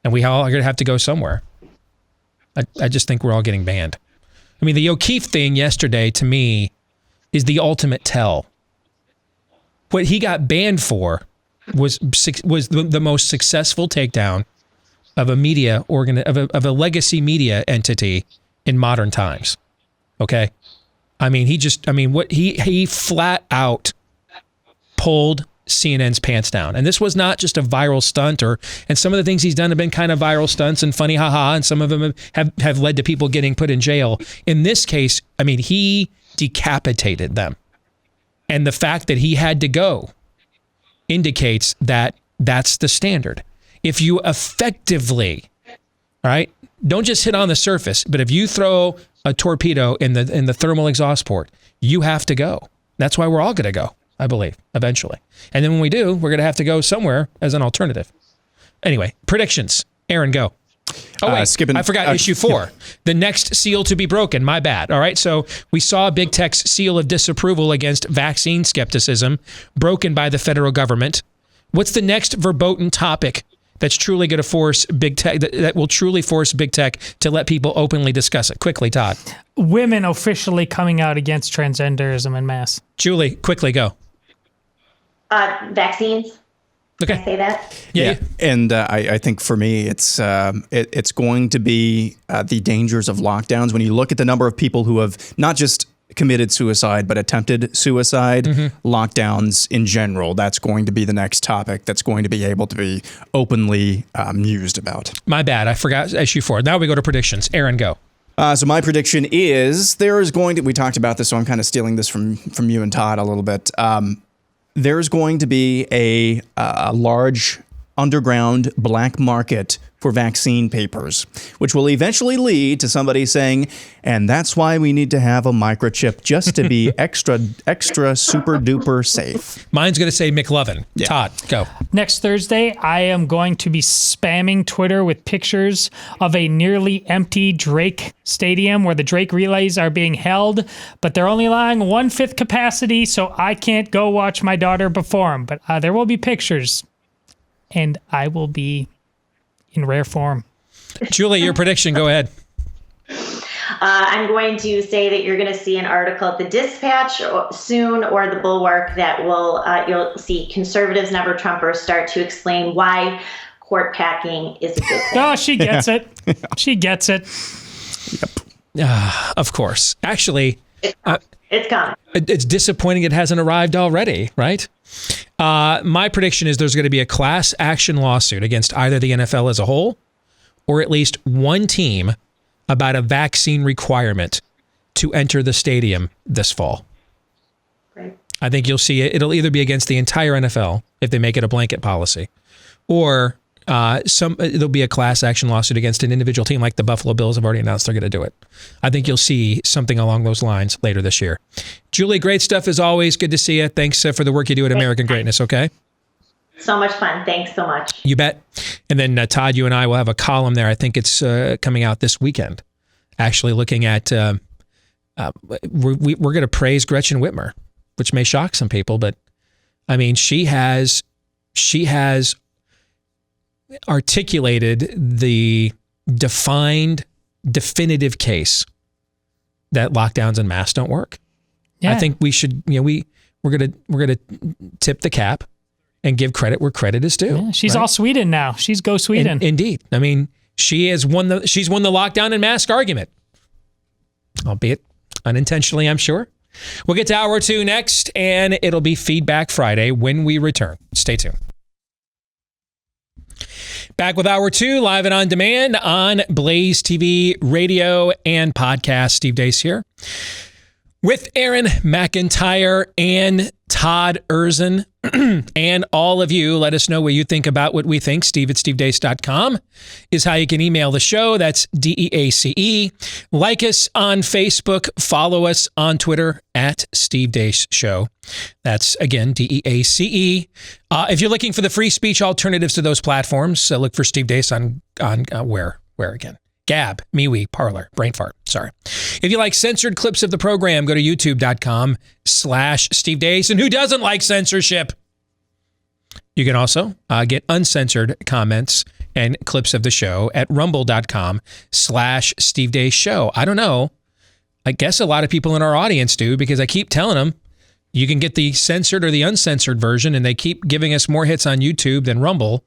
And we all are going to have to go somewhere. I just think we're all getting banned. I mean, the O'Keefe thing yesterday, to me, is the ultimate tell. What he got banned for was the most successful takedown of a legacy media entity in modern times. Okay, I mean he flat out pulled CNN's pants down, and this was not just a viral stunt. And some of the things he's done have been kind of viral stunts and funny haha, and some of them have led to people getting put in jail. In this case, I mean he decapitated them, and the fact that he had to go indicates that that's the standard. If you effectively, all right, don't just hit on the surface, but if you throw a torpedo in the thermal exhaust port, you have to go. That's why we're all going to go, I believe, eventually. And then when we do, we're going to have to go somewhere as an alternative. Anyway, predictions. Aaron, go. Oh, wait, I forgot issue 4. The next seal to be broken. My bad. All right. So we saw Big Tech's seal of disapproval against vaccine skepticism broken by the federal government. What's the next verboten topic that's truly going to force Big Tech, that will truly force Big Tech to let people openly discuss it? Quickly, Todd. Women officially coming out against transgenderism en masse. Julie, quickly, go. Vaccines. Okay. Can I say that? Yeah. And I think for me, it's going to be the dangers of lockdowns. When you look at the number of people who have not just committed suicide, but attempted suicide, lockdowns in general. That's going to be the next topic that's going to be able to be openly mused about. My bad. I forgot issue 4. Now we go to predictions. Aaron, go. So my prediction is there is going to, we talked about this, so I'm kind of stealing this from you and Todd a little bit. There's going to be a large underground black market for vaccine papers, which will eventually lead to somebody saying, and that's why we need to have a microchip just to be extra super duper safe. Mine's going to say McLovin. Yeah. Todd, go. Next Thursday, I am going to be spamming Twitter with pictures of a nearly empty Drake Stadium where the Drake relays are being held, but they're only allowing 1/5 capacity, so I can't go watch my daughter perform. But there will be pictures, and I will be in rare form. Julie, your prediction, go ahead. I'm going to say that you're going to see an article at the Dispatch soon, or the Bulwark, that will you'll see conservatives, never Trumpers, start to explain why court packing is a good thing. Oh, she gets it. She gets it. Yep. Of course. Actually, it's coming. It's disappointing it hasn't arrived already, right? My prediction is there's going to be a class action lawsuit against either the NFL as a whole or at least one team about a vaccine requirement to enter the stadium this fall. Great. I think you'll see it. It'll either be against the entire NFL if they make it a blanket policy, or there'll be a class action lawsuit against an individual team, like the Buffalo Bills have already announced they're going to do it. I think you'll see something along those lines later this year. Julie, great stuff as always. Good to see you. Thanks for the work you do at American Greatness, okay? So much fun. Thanks so much. You bet. And then Todd, you and I will have a column there. I think it's coming out this weekend, actually looking at, we're going to praise Gretchen Whitmer, which may shock some people, but I mean, she has articulated the definitive case that lockdowns and masks don't work. Yeah. I think we should, we're gonna tip the cap and give credit where credit is due. Yeah, she's all Sweden now. She's go Sweden. Indeed. I mean, she's won the lockdown and mask argument, albeit unintentionally, I'm sure. We'll get to hour 2 next, and it'll be Feedback Friday when we return. Stay tuned. Back with hour 2, live and on demand on Blaze TV, radio, and podcast. Steve Deace here with Aaron McIntyre and Todd Erzin. And all of you, let us know what you think about what we think. Steve@stevedeace.com is how you can email the show. That's DEACE. Like us on Facebook. Follow us on Twitter @Steve Deace Show. That's, again, DEACE. If you're looking for the free speech alternatives to those platforms, look for Steve Deace on where again? Gab, MeWe, Parler, Brainfart. Sorry. If you like censored clips of the program, go to youtube.com/Steve Deace. And who doesn't like censorship? You can also get uncensored comments and clips of the show at rumble.com/Steve Deace Show. I don't know. I guess a lot of people in our audience do, because I keep telling them you can get the censored or the uncensored version, and they keep giving us more hits on YouTube than Rumble.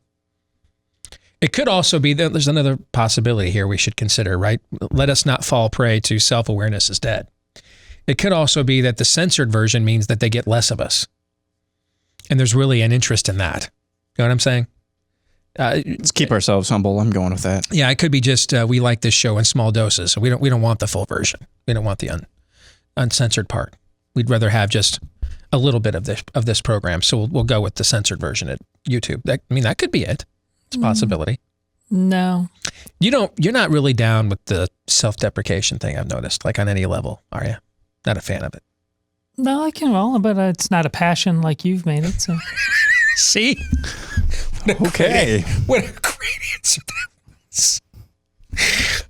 It could also be that there's another possibility here we should consider, right? Let us not fall prey to self-awareness is dead. It could also be that the censored version means that they get less of us. And there's really an interest in that. You know what I'm saying? Let's keep ourselves humble. I'm going with that. Yeah, it could be just we like this show in small doses. So we don't want the full version. We don't want the uncensored part. We'd rather have just a little bit of this program. So we'll go with the censored version at YouTube. That could be it. It's a possibility. No. You're not really down with the self-deprecation thing, I've noticed, like on any level, are you? Not a fan of it. No, I can roll, but it's not a passion like you've made it. So. See? Okay. What a great answer that was.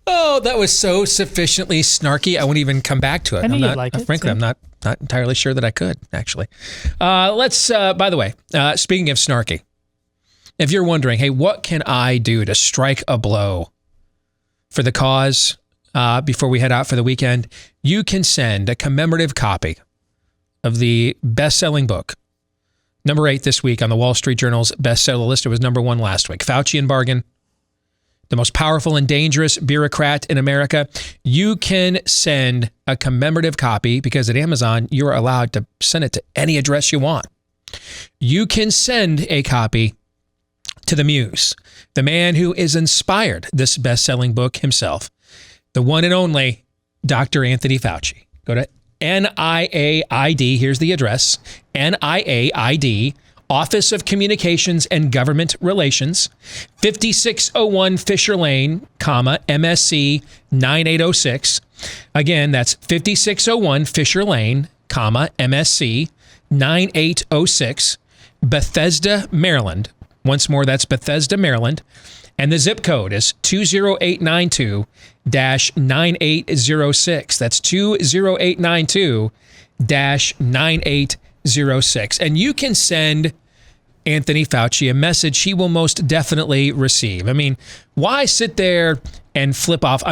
Oh, that was so sufficiently snarky. I won't even come back to it. I knew you'd like it. Frankly, I'm not entirely sure that I could, actually. Let's, by the way, speaking of snarky, if you're wondering, hey, what can I do to strike a blow for the cause before we head out for the weekend? You can send a commemorative copy of the best-selling book, number 8 this week on the Wall Street Journal's bestseller list. It was number 1 last week. Faucian Bargain, the most powerful and dangerous bureaucrat in America, you can send a commemorative copy, because at Amazon, you're allowed to send it to any address you want. You can send a copy to the Muse, the man who has inspired this best-selling book himself, the one and only Dr. Anthony Fauci. Go to NIAID, here's the address, NIAID, Office of Communications and Government Relations, 5601 Fisher Lane, MSC 9806. Again, that's 5601 Fisher Lane, MSC 9806, Bethesda, Maryland. Once more, that's Bethesda, Maryland. And the zip code is 20892-9806. That's 20892-9806. And you can send Anthony Fauci a message he will most definitely receive. I mean, why sit there and flip off,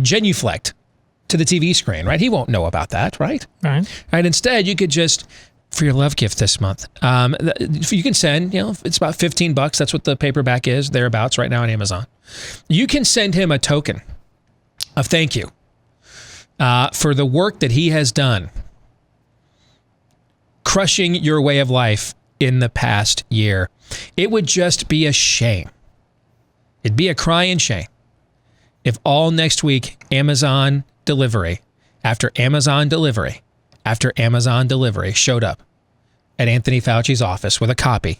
genuflect to the TV screen, right? He won't know about that, right? Right. And instead, you could just, for your love gift this month, you can send, it's about $15. That's what the paperback is, thereabouts right now on Amazon. You can send him a token of thank you for the work that he has done crushing your way of life in the past year. It would just be a shame. It'd be a crying shame if all next week Amazon delivery after Amazon delivery after Amazon delivery showed up at Anthony Fauci's office with a copy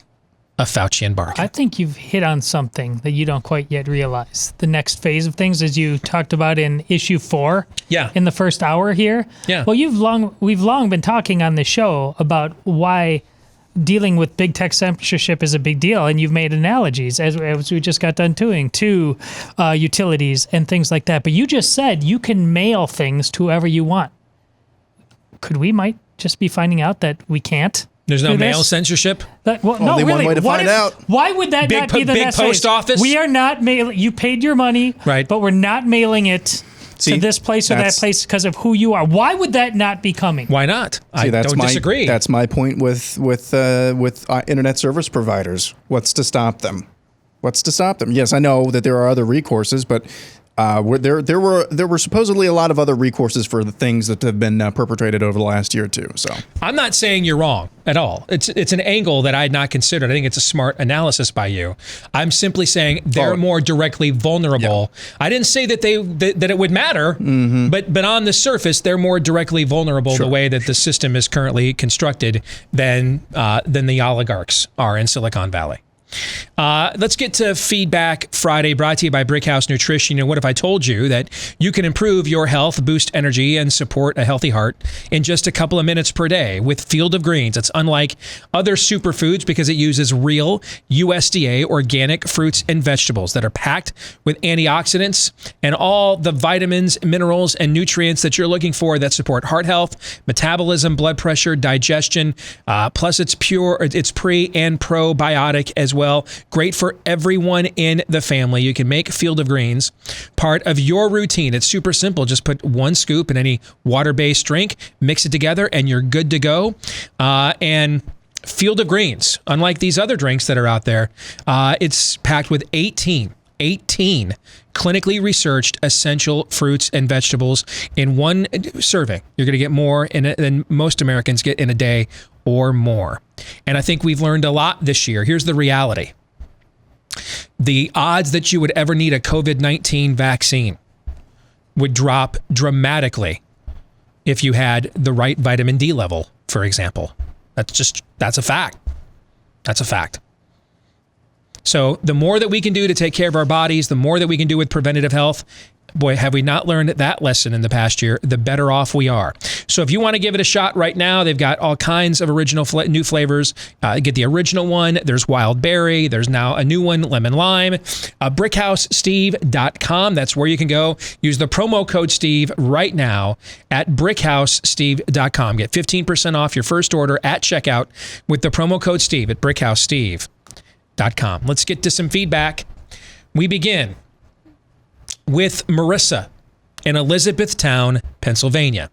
of Fauci and Barker. I think you've hit on something that you don't quite yet realize. The next phase of things, as you talked about in issue 4, in the first hour here. Yeah. Well, we've long been talking on the show about why dealing with big tech censorship is a big deal, and you've made analogies, as we just got done doing, to utilities and things like that. But you just said you can mail things to whoever you want. We might just be finding out that we can't. There's no mail censorship? Only one way to find out. Why would that not be the big post office? We are not mailing. You paid your money, right? But we're not mailing it to this place or that place because of who you are. Why would that not be coming? Why not? I don't disagree. That's my point with internet service providers. What's to stop them? Yes, I know that there are other recourses, but there were supposedly a lot of other recourses for the things that have been perpetrated over the last year or two. So I'm not saying you're wrong at all. It's an angle that I had not considered. I think it's a smart analysis by you. I'm simply saying they're more directly vulnerable. Yeah. I didn't say that that it would matter, but on the surface they're more directly vulnerable the way that the system is currently constructed than the oligarchs are in Silicon Valley. Let's get to Feedback Friday, brought to you by Brickhouse Nutrition. What if I told you that you can improve your health, boost energy, and support a healthy heart in just a couple of minutes per day with Field of Greens? It's unlike other superfoods because it uses real USDA organic fruits and vegetables that are packed with antioxidants and all the vitamins, minerals, and nutrients that you're looking for that support heart health, metabolism, blood pressure, digestion. Plus, it's pre and probiotic as well. Great for everyone in the family. You can make Field of Greens part of your routine. It's super simple. Just put 1 scoop in any water-based drink, mix it together, and you're good to go. And Field of Greens, unlike these other drinks that are out there, it's packed with 18 clinically researched essential fruits and vegetables in one serving. You're going to get more in it than most Americans get in a day or more. And I think we've learned a lot this year. Here's the reality. The odds that you would ever need a COVID-19 vaccine would drop dramatically if you had the right vitamin D level, for example. That's a fact. That's a fact. So the more that we can do to take care of our bodies, the more that we can do with preventative health, boy, have we not learned that lesson in the past year, the better off we are. So if you want to give it a shot right now, they've got all kinds of original new flavors. Get the original one. There's wild berry. There's now a new one, lemon lime. BrickhouseSteve.com. That's where you can go. Use the promo code Steve right now at BrickhouseSteve.com. Get 15% off your first order at checkout with the promo code Steve at BrickhouseSteve.com. Let's get to some feedback. We begin with Marissa in Elizabethtown, Pennsylvania.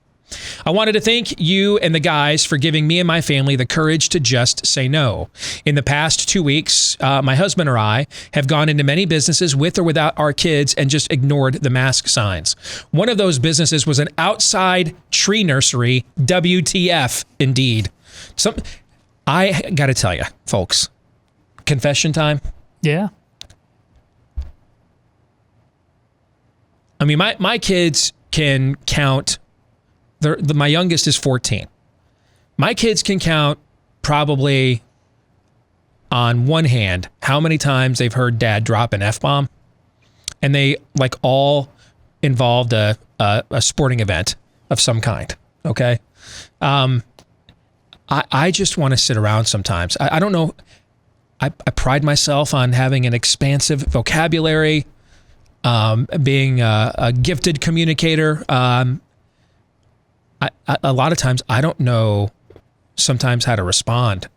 I wanted to thank you and the guys for giving me and my family the courage to just say no. In the past 2 weeks, my husband or I have gone into many businesses with or without our kids and just ignored the mask signs. One of those businesses was an outside tree nursery. WTF, indeed. I got to tell you, folks, confession time. Yeah. I mean, my kids can count. My youngest is 14. My kids can count probably on one hand how many times they've heard dad drop an F-bomb. And they like all involved a sporting event of some kind. Okay. I just want to sit around sometimes. I don't know. I pride myself on having an expansive vocabulary, being a gifted communicator. A lot of times I don't know sometimes how to respond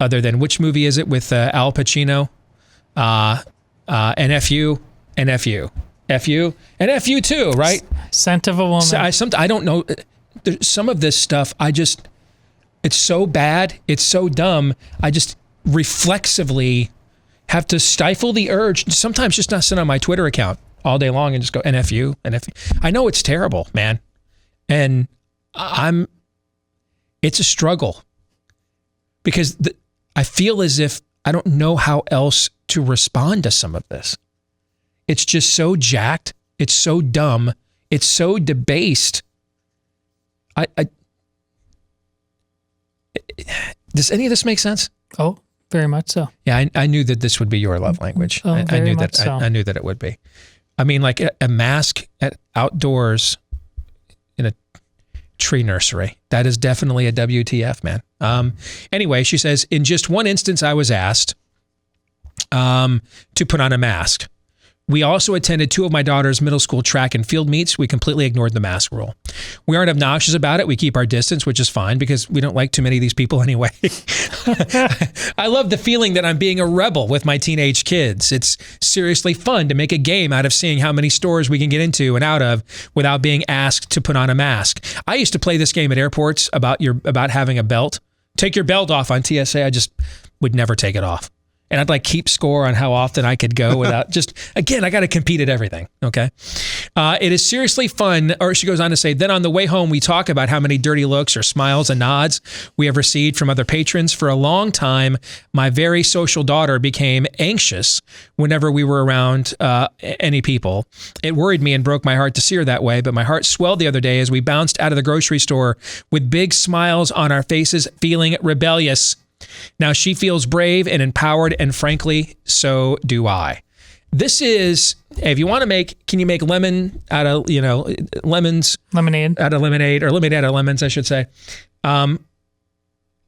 other than which movie is it with Al Pacino? NFU, NFU, FU, and FU too, right? Scent of a woman. So I don't know. Some of this stuff, it's so bad. It's so dumb. I just reflexively have to stifle the urge. Sometimes just not sit on my Twitter account all day long and just go NFU, NFU. I know it's terrible, man. And it's a struggle because I feel as if I don't know how else to respond to some of this. It's just so jacked. It's so dumb. It's so debased. Does any of this make sense? Oh, very much so. Yeah, I knew that this would be your love language. Oh, I knew that. so. I knew that it would be. I mean, like a mask at outdoors in a tree nursery. That is definitely a WTF, man. Anyway, she says, in just one instance, I was asked to put on a mask. We also attended 2 of my daughter's middle school track and field meets. We completely ignored the mask rule. We aren't obnoxious about it. We keep our distance, which is fine because we don't like too many of these people anyway. I love the feeling that I'm being a rebel with my teenage kids. It's seriously fun to make a game out of seeing how many stores we can get into and out of without being asked to put on a mask. I used to play this game at airports about having a belt. Take your belt off on TSA. I just would never take it off. And I'd like keep score on how often I could go without again, I got to compete at everything. Okay. It is seriously fun. Or she goes on to say, then on the way home, we talk about how many dirty looks or smiles and nods we have received from other patrons. For a long time, my very social daughter became anxious whenever we were around any people. It worried me and broke my heart to see her that way, but my heart swelled the other day as we bounced out of the grocery store with big smiles on our faces, feeling rebellious. Now she feels brave and empowered, and frankly, so do I. This is, if you want to can you make lemon out of, lemons? Lemonade. Out of lemonade, or lemonade out of lemons, I should say.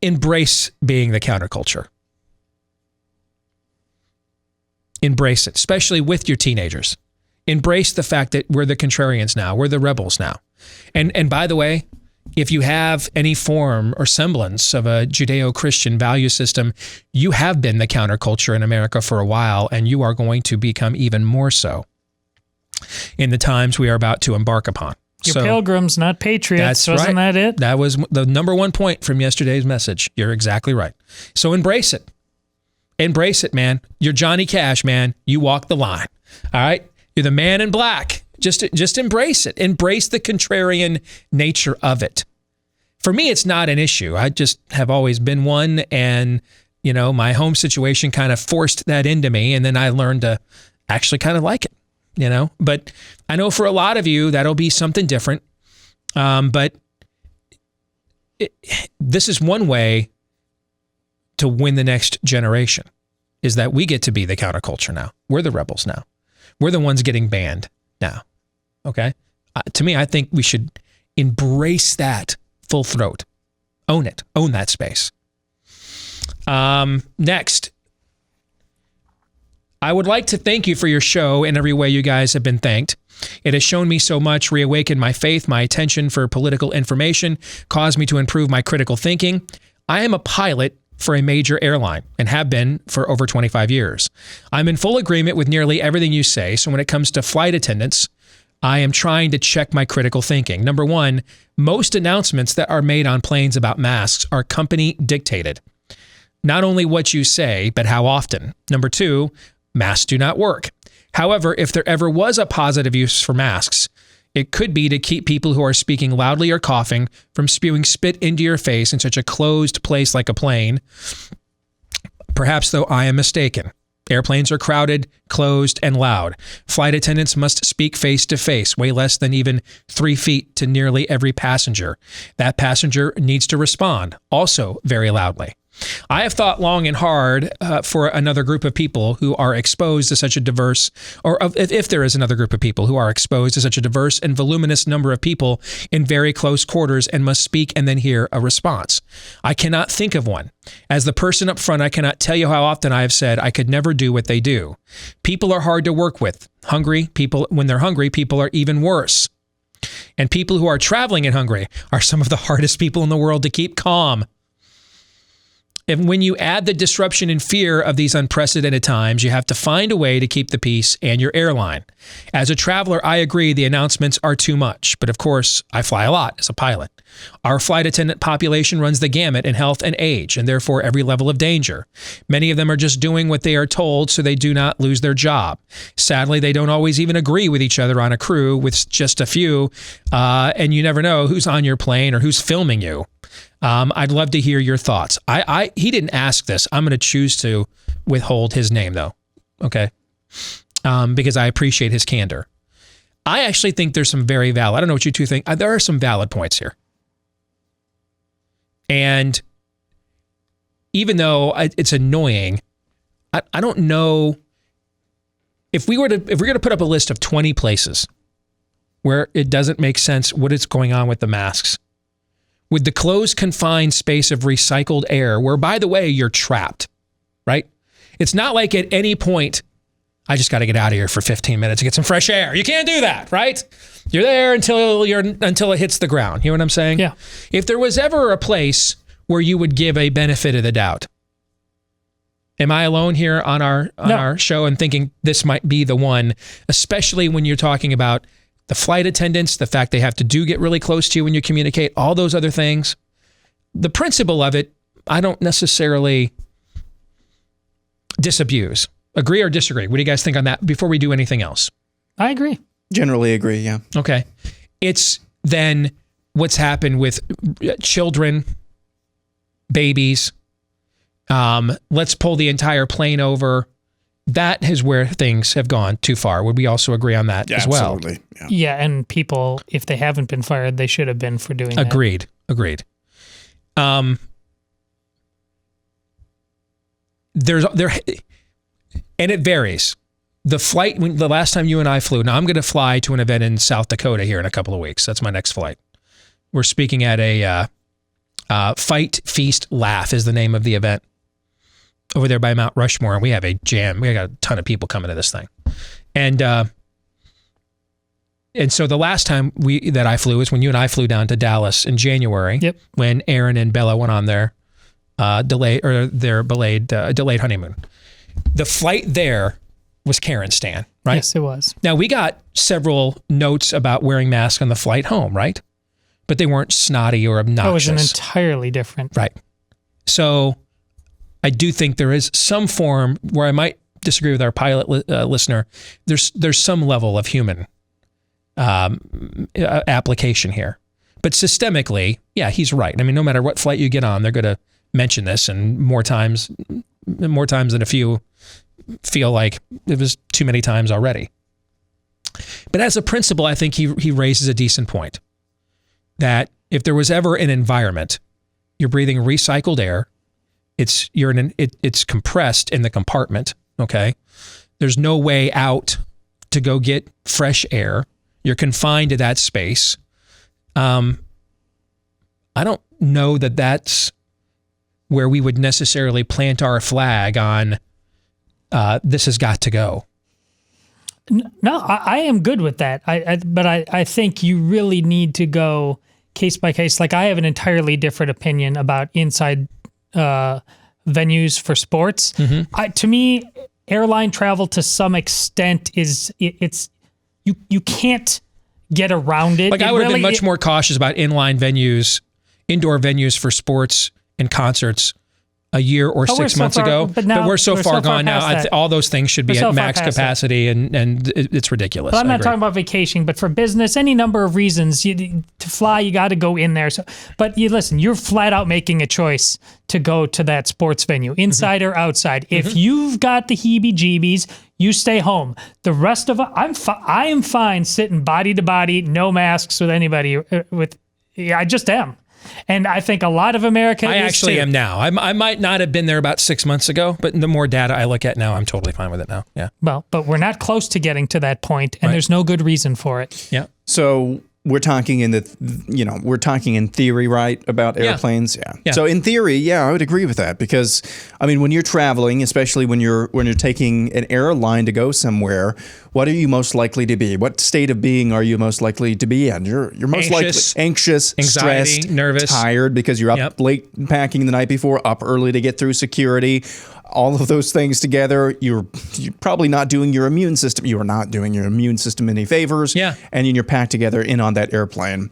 Embrace being the counterculture. Embrace it, especially with your teenagers. Embrace the fact that we're the contrarians now. We're the rebels now. And by the way, if you have any form or semblance of a Judeo-Christian value system, you have been the counterculture in America for a while, and you are going to become even more so in the times we are about to embark upon. You're pilgrims, not patriots. Wasn't that it? That was the number one point from yesterday's message. You're exactly right. So embrace it. Embrace it, man. You're Johnny Cash, man. You walk the line. All right? You're the man in black. Just embrace it. Embrace the contrarian nature of it. For me, it's not an issue. I just have always been one, and my home situation kind of forced that into me, and then I learned to actually kind of like it. But I know for a lot of you that'll be something different. But this is one way to win the next generation, is that we get to be the counterculture now. We're the rebels now. We're the ones getting banned now. Okay. To me, I think we should embrace that full throat. Own it. Own that space. Next, I would like to thank you for your show in every way you guys have been thanked. It has shown me so much, reawakened my faith, my attention for political information, caused me to improve my critical thinking. I am a pilot for a major airline and have been for over 25 years. I'm in full agreement with nearly everything you say. So when it comes to flight attendants, I am trying to check my critical thinking. Number one, most announcements that are made on planes about masks are company dictated. Not only what you say, but how often. Number two, masks do not work. However, if there ever was a positive use for masks, it could be to keep people who are speaking loudly or coughing from spewing spit into your face in such a closed place like a plane. Perhaps, though, I am mistaken. Airplanes are crowded, closed, and loud. Flight attendants must speak face to face, way less than even 3 feet to nearly every passenger. That passenger needs to respond, also very loudly. I have thought long and hard for another group of people who are exposed to such a diverse, or if there is another group of people who are exposed to such a diverse and voluminous number of people in very close quarters and must speak and then hear a response. I cannot think of one. As the person up front, I cannot tell you how often I have said I could never do what they do. People are hard to work with. When they're hungry, people are even worse. And people who are traveling in Hungary are some of the hardest people in the world to keep calm. And when you add the disruption and fear of these unprecedented times, you have to find a way to keep the peace and your airline. As a traveler, I agree the announcements are too much. But of course, I fly a lot as a pilot. Our flight attendant population runs the gamut in health and age, and therefore every level of danger. Many of them are just doing what they are told so they do not lose their job. Sadly, they don't always even agree with each other on a crew with just a few, and you never know who's on your plane or who's filming you. I'd love to hear your thoughts. He didn't ask this. I'm going to choose to withhold his name, though. Okay. Because I appreciate his candor. I actually think there's some very valid, I don't know what you two think. There are some valid points here. And even though it's annoying, I don't know if we're going to put up a list of 20 places where it doesn't make sense what is going on with the masks. With the closed, confined space of recycled air, where, by the way, you're trapped, right? It's not like at any point, I just got to get out of here for 15 minutes to get some fresh air. You can't do that, right? You're there until it hits the ground. You know what I'm saying? Yeah. If there was ever a place where you would give a benefit of the doubt, am I alone here on our show and thinking this might be the one, especially when you're talking about the flight attendants, the fact they have to get really close to you when you communicate, all those other things. The principle of it, I don't necessarily disabuse. Agree or disagree? What do you guys think on that before we do anything else? I agree. Generally agree, yeah. Okay. It's then what's happened with children, babies. Let's pull the entire plane over. That is where things have gone too far. Would we also agree on that as well? Absolutely. Yeah, and people, if they haven't been fired, they should have been for doing that. Agreed. And it varies. The last time you and I flew, now I'm going to fly to an event in South Dakota here in a couple of weeks. That's my next flight. We're speaking at a Fight, Feast, Laugh is the name of the event over there by Mount Rushmore. And we have a jam. We got a ton of people coming to this thing. And so the last time that I flew is when you and I flew down to Dallas in January. Yep. When Aaron and Bella went on their delayed honeymoon. The flight there was Karen Stan, right? Yes, it was. Now we got several notes about wearing masks on the flight home, right? But they weren't snotty or obnoxious. That was an entirely different. Right. So I do think there is some form where I might disagree with our pilot listener. There's some level of human application here, but systemically, yeah, he's right. I mean, no matter what flight you get on, they're going to mention this, and more times than a few feel like it was too many times already. But as a principle, I think he raises a decent point that if there was ever an environment, you're breathing recycled air, it's compressed in the compartment. Okay. There's no way out to go get fresh air. You're confined to that space. I don't know that that's where we would necessarily plant our flag on this has got to go. No, I am good with that. But I think you really need to go case by case. Like I have an entirely different opinion about inside venues for sports. Mm-hmm. To me, airline travel to some extent you can't get around it. Like I would have been much more cautious about indoor venues for sports and concerts a year or 6 months ago. But we're so far gone now. All those things should be at max capacity, and it's ridiculous. But I'm not talking about vacation, but for business, any number of reasons. To fly, you got to go in there. So, but listen, you're flat out making a choice to go to that sports venue, inside or outside. If you've got the heebie-jeebies, you stay home. The rest of us, I am fine sitting body to body, no masks with anybody. I just am. And I think a lot of America I actually am now. I might not have been there about 6 months ago, but the more data I look at now, I'm totally fine with it now. Yeah. Well, but we're not close to getting to that point, and there's no good reason for it. Yeah. So we're talking we're talking in theory, right, about airplanes. Yeah. So in theory, I would agree with that, because I mean, when you're traveling, especially when you're taking an airline to go somewhere, what are you most likely to be? What state of being are you most likely to be in? You're most anxious, anxiety, stressed, nervous, tired because you're up late packing the night before, up early to get through security. All of those things together, you're probably not doing your immune system. You are not doing your immune system any favors. Yeah. And you're packed together in on that airplane.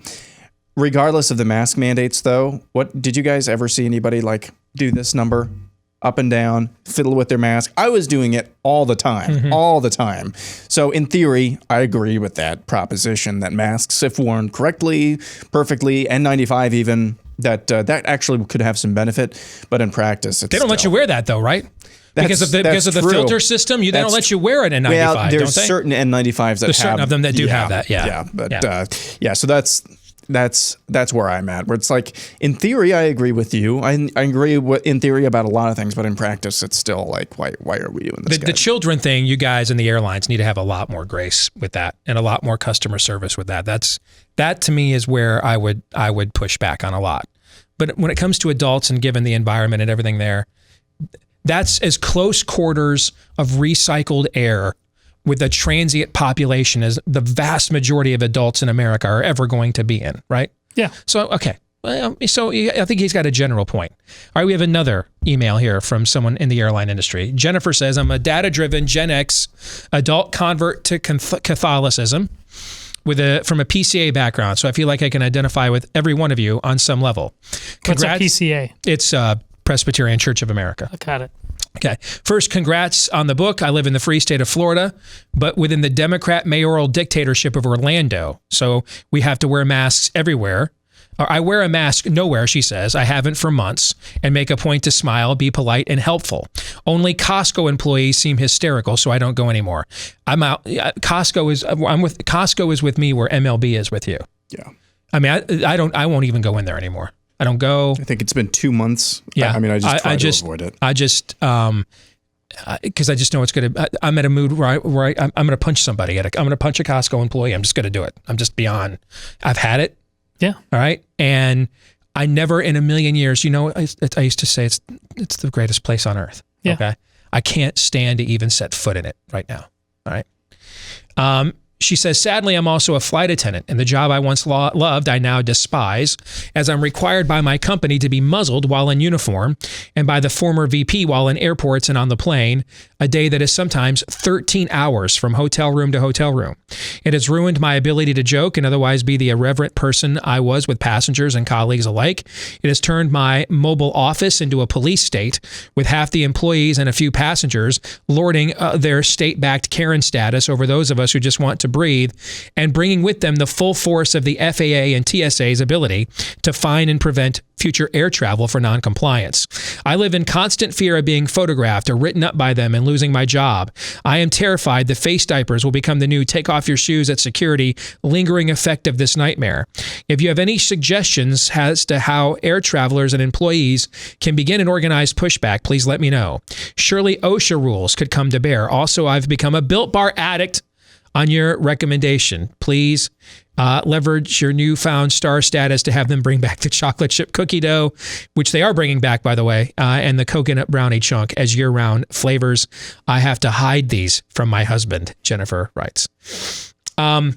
Regardless of the mask mandates, though, did you guys ever see anybody like do this number up and down, fiddle with their mask? I was doing it all the time. So in theory, I agree with that proposition that masks, if worn correctly, perfectly, N95 even, that actually could have some benefit, but in practice, they don't let you wear that though, right? Because of the filter system, they don't let you wear an N95. Well, there's don't they? certain N95s that there's certain of them that do have that. So that's where I'm at. Where it's like, in theory, I agree with you. I agree in theory about a lot of things, but in practice, it's still like, why are we doing this? The children thing, you guys in the airlines need to have a lot more grace with that, and a lot more customer service with that. That to me is where I would push back on a lot. But when it comes to adults and given the environment and everything there, that's as close quarters of recycled air with a transient population as the vast majority of adults in America are ever going to be in, right? Yeah. So, okay. So I think he's got a general point. All right, we have another email here from someone in the airline industry. Jennifer says, I'm a data-driven Gen X adult convert to Catholicism from a PCA background, so I feel like I can identify with every one of you on some level. What's a PCA? It's Presbyterian Church of America. I got it. Okay. First, congrats on the book. I live in the free state of Florida, but within the Democrat mayoral dictatorship of Orlando. So we have to wear masks everywhere. I wear a mask nowhere, she says. I haven't for months, and make a point to smile, be polite, and helpful. Only Costco employees seem hysterical, so I don't go anymore. I'm out. Costco is with me where MLB is with you. Yeah. I mean, I won't even go in there anymore. I don't go. I think it's been 2 months. Yeah. I mean, I just try to avoid it. Because I just know it's going to, I'm at a mood where I'm going to punch somebody. I'm going to punch a Costco employee. I'm just going to do it. I'm just beyond. I've had it. Yeah. All right. And I never in a million years, I used to say it's the greatest place on earth. Yeah. Okay. I can't stand to even set foot in it right now. All right. She says, sadly, I'm also a flight attendant, and the job I once loved, I now despise, as I'm required by my company to be muzzled while in uniform, and by the former VP while in airports and on the plane, a day that is sometimes 13 hours from hotel room to hotel room. It has ruined my ability to joke and otherwise be the irreverent person I was with passengers and colleagues alike. It has turned my mobile office into a police state, with half the employees and a few passengers lording their state-backed Karen status over those of us who just want to breathe, and bringing with them the full force of the FAA and TSA's ability to fine and prevent future air travel for noncompliance. I live in constant fear of being photographed or written up by them and losing my job. I am terrified the face diapers will become the new take off your shoes at security lingering effect of this nightmare. If you have any suggestions as to how air travelers and employees can begin an organized pushback, please let me know. Surely OSHA rules could come to bear. Also, I've become a Built Bar addict on your recommendation. Please leverage your newfound star status to have them bring back the chocolate chip cookie dough, which they are bringing back, by the way, and the coconut brownie chunk as year-round flavors. I have to hide these from my husband, Jennifer writes. I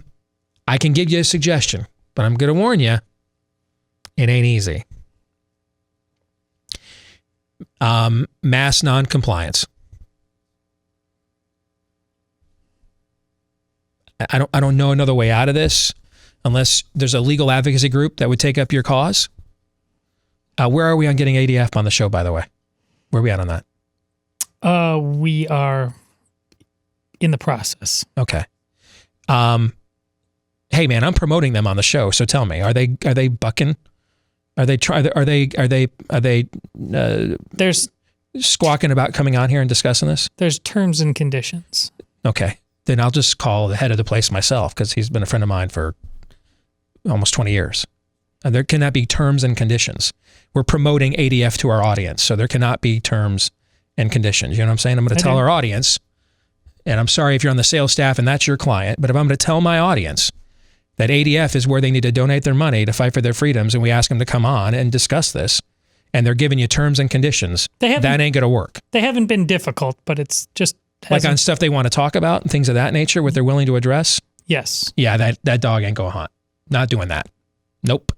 can give you a suggestion, but I'm going to warn you, it ain't easy. Mass noncompliance. I don't know another way out of this. unless there's a legal advocacy group that would take up your cause. Where are we on getting ADF on the show, by the way? Where are we at on that? We are in the process. Okay. Hey man, I'm promoting them on the show, so tell me, are they bucking? Are they there's squawking about coming on here and discussing this? There's terms and conditions. Okay. Then I'll just call the head of the place myself, because he's been a friend of mine for almost 20 years. And there cannot be terms and conditions. We're promoting ADF to our audience, so there cannot be terms and conditions. You know what I'm saying? I'm going to tell our audience, and I'm sorry if you're on the sales staff and that's your client, but if I'm going to tell my audience that ADF is where they need to donate their money to fight for their freedoms, and we ask them to come on and discuss this, and they're giving you terms and conditions, that ain't going to work. They haven't been difficult, but it's just... Like on stuff they want to talk about and things of that nature, what they're willing to address? Yes. Yeah, that dog ain't going hunt. Not doing that. Nope.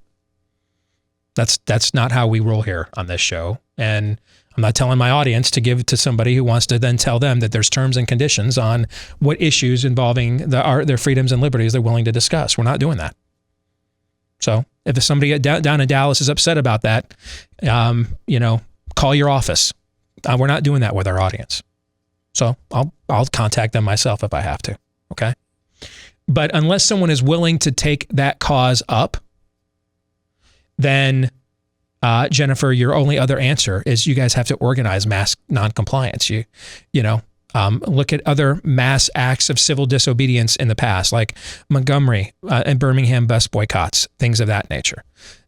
That's not how we roll here on this show. And I'm not telling my audience to give it to somebody who wants to then tell them that there's terms and conditions on what issues involving their freedoms and liberties they're willing to discuss. We're not doing that. So if somebody down in Dallas is upset about that, call your office. We're not doing that with our audience. So I'll contact them myself if I have to. Okay. But unless someone is willing to take that cause up, then Jennifer, your only other answer is you guys have to organize mass noncompliance. Look at other mass acts of civil disobedience in the past, like Montgomery and Birmingham bus boycotts, things of that nature.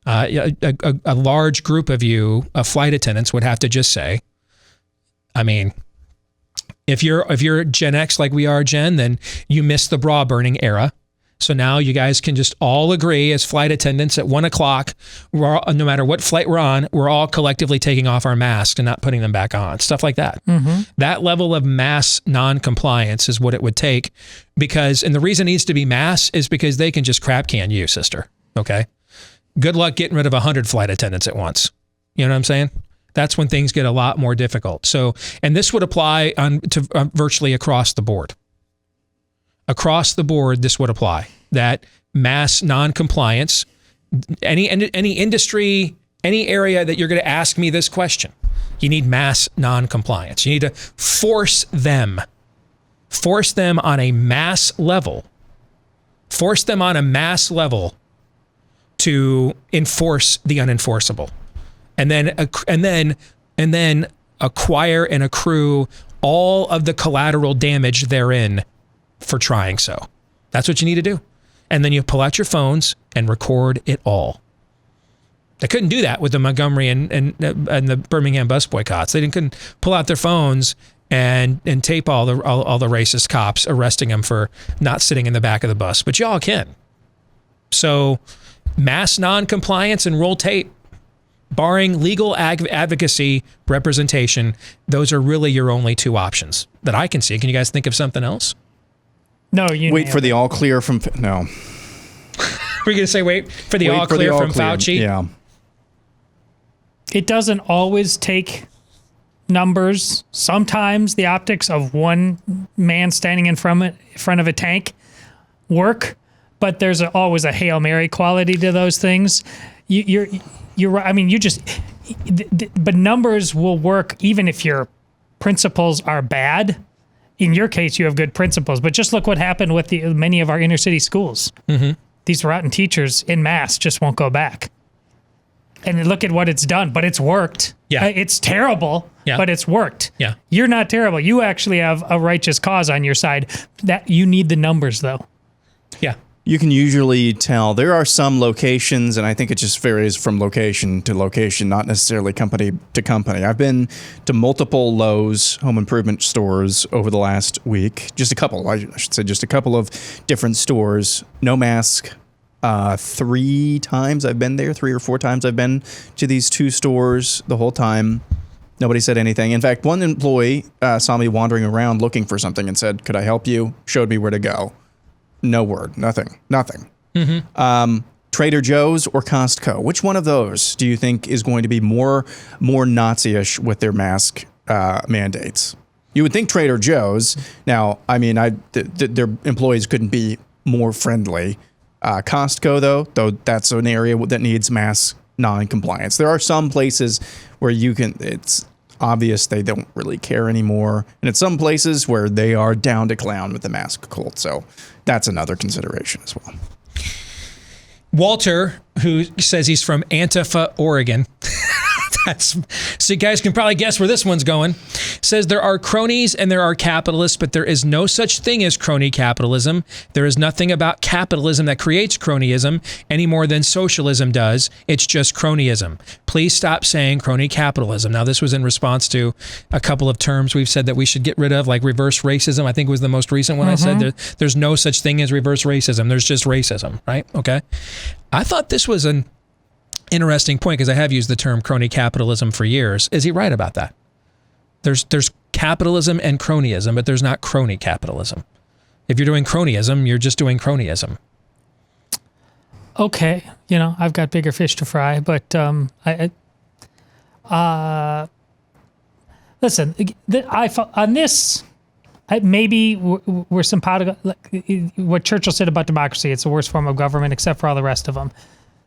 A large group of you, flight attendants, would have to just say, I mean, if you're Gen X like we are, Jen, then you missed the bra burning era. So now you guys can just all agree as flight attendants at 1 o'clock, no matter what flight we're on, we're all collectively taking off our masks and not putting them back on. Stuff like that. Mm-hmm. That level of mass non-compliance is what it would take, and the reason it needs to be mass is because they can just crap can you, sister. Okay? Good luck getting rid of 100 flight attendants at once. You know what I'm saying? That's when things get a lot more difficult. So, and this would apply to virtually across the board. Across the board, this would apply. That mass non-compliance, any industry, any area that you're going to ask me this question, you need mass non-compliance. You need to force them on a mass level, to enforce the unenforceable. And then acquire and accrue all of the collateral damage therein for trying so. That's what you need to do. And then you pull out your phones and record it all. They couldn't do that with the Montgomery and the Birmingham bus boycotts. They couldn't pull out their phones and tape all the racist cops, arresting them for not sitting in the back of the bus. But y'all can. So mass non-compliance and roll tape, barring legal advocacy representation, those are really your only two options that I can see. Can you guys think of something else? No, you wait for the all clear from no. We're going to say wait for the all clear from Fauci. Yeah. It doesn't always take numbers. Sometimes the optics of one man standing in front of a tank work, but there's always a Hail Mary quality to those things. You're right. I mean, but numbers will work even if your principles are bad. In your case, you have good principles, but just look what happened with many of our inner city schools. Mm-hmm. These rotten teachers en masse just won't go back. And look at what it's done, but it's worked. Yeah. It's terrible, but it's worked. Yeah. You're not terrible. You actually have a righteous cause on your side. That you need the numbers, though. Yeah. You can usually tell. There are some locations, and I think it just varies from location to location, not necessarily company to company. I've been to multiple Lowe's home improvement stores over the last week. Just a couple, I should say, just a couple of different stores. No mask. 3 times I've been there, 3 or 4 times I've been to these 2 stores the whole time. Nobody said anything. In fact, one employee saw me wandering around looking for something and said, "Could I help you?" Showed me where to go. No word, nothing. Mm-hmm. Trader Joe's or Costco? Which one of those do you think is going to be more Nazi-ish with their mask mandates? You would think Trader Joe's. Now, I mean, their employees couldn't be more friendly. Costco, though that's an area that needs mask non-compliance. There are some places where it's obvious they don't really care anymore. And at some places where they are down to clown with the mask cult. So that's another consideration as well. Walter, who says he's from Antifa, Oregon. So you guys can probably guess where this one's going. Says there are cronies and there are capitalists, but there is no such thing as crony capitalism. There is nothing about capitalism that creates cronyism any more than socialism does. It's just cronyism. Please stop saying crony capitalism. Now, this was in response to a couple of terms we've said that we should get rid of, like reverse racism, I think was the most recent one. I said there's no such thing as reverse racism. There's just racism, right? Okay. I thought this was an interesting point because I have used the term crony capitalism for years. Is he right about that? There's capitalism and cronyism, but there's not crony capitalism. If you're doing cronyism, you're just doing cronyism. Okay, I've got bigger fish to fry, but listen, on this, maybe we're simpatico. What Churchill said about democracy, it's the worst form of government except for all the rest of them.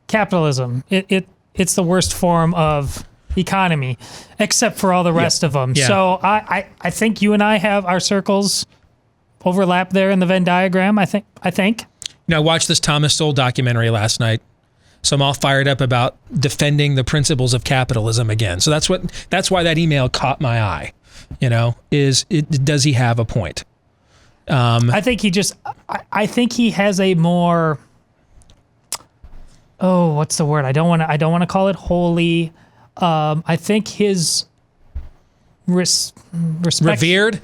Capitalism, it's the worst form of economy, except for all the rest of them. Yeah. So I think you and I have our circles overlap there in the Venn diagram. I think. I watched this Thomas Sowell documentary last night, so I'm all fired up about defending the principles of capitalism again. So that's why that email caught my eye. Does he have a point? I think he has a more. Oh, what's the word? I don't want to call it holy. I think his respect. Revered.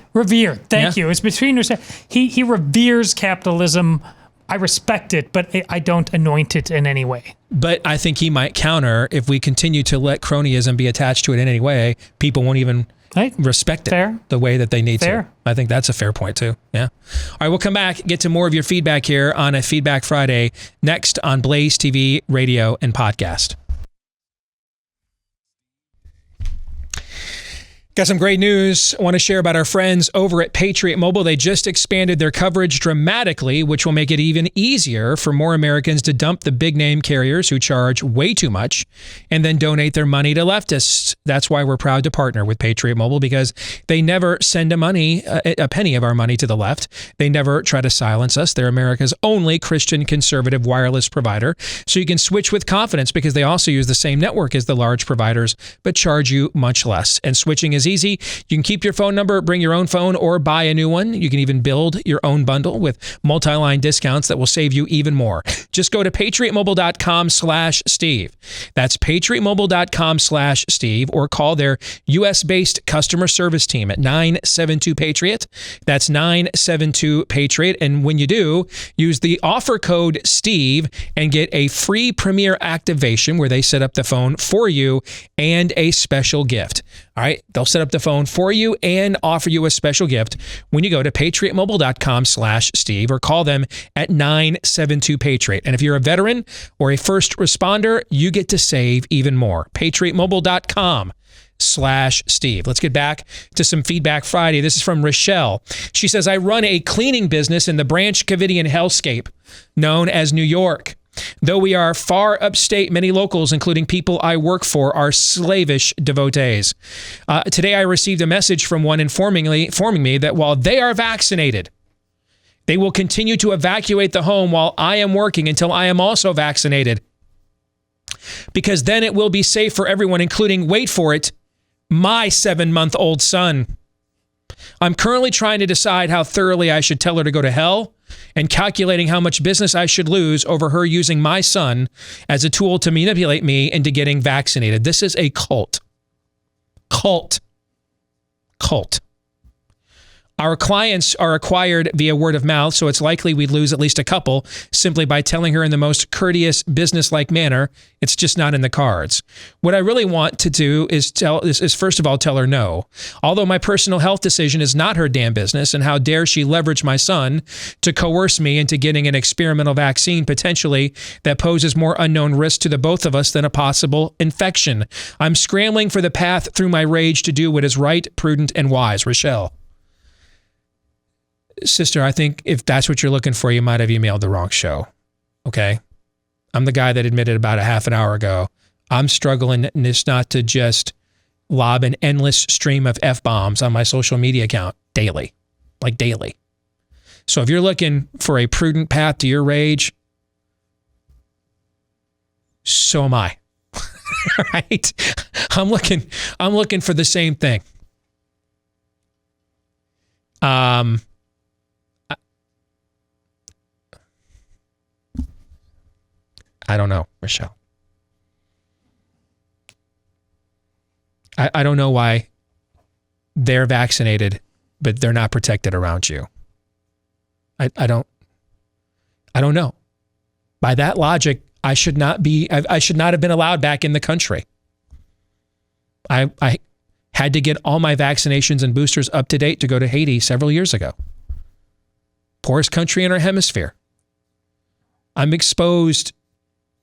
Thank you. It's between he reveres capitalism. I respect it, but I don't anoint it in any way. But I think he might counter if we continue to let cronyism be attached to it in any way. People won't even respect it the way that they need to. I think that's a fair point too. Yeah. All right, we'll come back, get to more of your feedback here on a Feedback Friday next on Blaze TV, radio, and podcast. Got some great news I want to share about our friends over at Patriot Mobile. They just expanded their coverage dramatically, which will make it even easier for more Americans to dump the big name carriers who charge way too much and then donate their money to leftists. That's why we're proud to partner with Patriot Mobile, because they never send a penny of our money to the left. They never try to silence us. They're America's only Christian conservative wireless provider. So you can switch with confidence because they also use the same network as the large providers, but charge you much less. And switching is easy. You can keep your phone number, bring your own phone, or buy a new one. You can even build your own bundle with multi-line discounts that will save you even more. Just go to patriotmobile.com/Steve. That's patriotmobile.com/Steve, or call their U.S.-based customer service team at 972-PATRIOT. That's 972-PATRIOT. And when you do, use the offer code Steve and get a free Premier activation where they set up the phone for you and a special gift. All right, they'll set up the phone for you and offer you a special gift when you go to patriotmobile.com/Steve or call them at 972-PATRIOT. And if you're a veteran or a first responder, you get to save even more. patriotmobile.com/Steve. Let's get back to some Feedback Friday. This is from Rochelle. She says, I run a cleaning business in the Branch Covidian hellscape known as New York. Though we are far upstate, many locals, including people I work for, are slavish devotees. Today I received a message from one informing me that while they are vaccinated, they will continue to evacuate the home while I am working until I am also vaccinated. Because then it will be safe for everyone, including, wait for it, my 7-month-old son. I'm currently trying to decide how thoroughly I should tell her to go to hell and calculating how much business I should lose over her using my son as a tool to manipulate me into getting vaccinated. This is a cult. Cult. Our clients are acquired via word of mouth, so it's likely we'd lose at least a couple simply by telling her in the most courteous, business-like manner. It's just not in the cards. What I really want to do is first of all tell her no. Although my personal health decision is not her damn business, and how dare she leverage my son to coerce me into getting an experimental vaccine potentially that poses more unknown risk to the both of us than a possible infection. I'm scrambling for the path through my rage to do what is right, prudent, and wise. Rochelle. Sister, I think if that's what you're looking for, you might have emailed the wrong show. okay? I'm the guy that admitted about a half an hour ago, I'm struggling this not to just lob an endless stream of F-bombs on my social media account daily, like daily. So if you're looking for a prudent path to your rage, so am I. Right? I'm looking for the same thing. I don't know, Michelle. I don't know why they're vaccinated, but they're not protected around you. I don't know. By that logic, I should not have been allowed back in the country. I had to get all my vaccinations and boosters up to date to go to Haiti several years ago. Poorest country in our hemisphere. I'm exposed,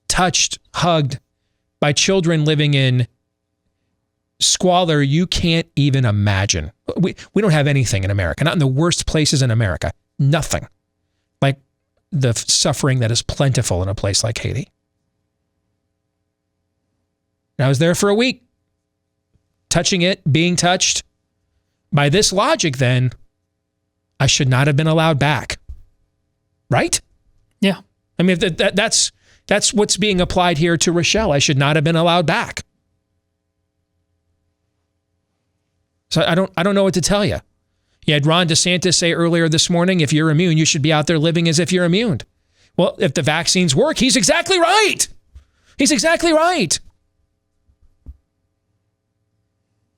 touched, hugged by children living in squalor you can't even imagine. We don't have anything in America, not in the worst places in America. Nothing like the suffering that is plentiful in a place like Haiti. And I was there for a week, touching it, being touched. By this logic, then, I should not have been allowed back. Right? Yeah. I mean, that's what's being applied here to Rochelle. I should not have been allowed back. So I don't know what to tell you. You had Ron DeSantis say earlier this morning, if you're immune, you should be out there living as if you're immune. Well, if the vaccines work, he's exactly right. He's exactly right.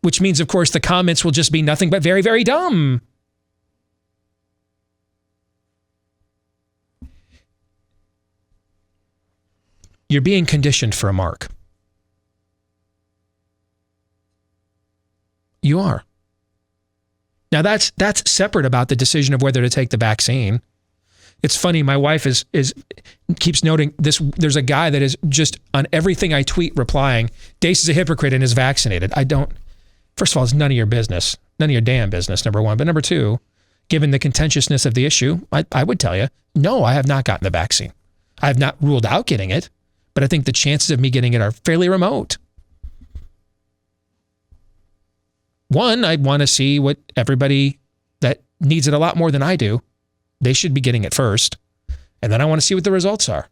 Which means, of course, the comments will just be nothing but very, very dumb. You're being conditioned for a mark. You are. Now that's separate about the decision of whether to take the vaccine. It's funny, my wife keeps noting this. There's a guy that is just on everything I tweet replying, Deace is a hypocrite and is vaccinated. First of all, it's none of your business. None of your damn business, number one. But number two, given the contentiousness of the issue, I would tell you, no, I have not gotten the vaccine. I have not ruled out getting it, but I think the chances of me getting it are fairly remote. One, I want to see what everybody that needs it a lot more than I do, they should be getting it first. And then I want to see what the results are.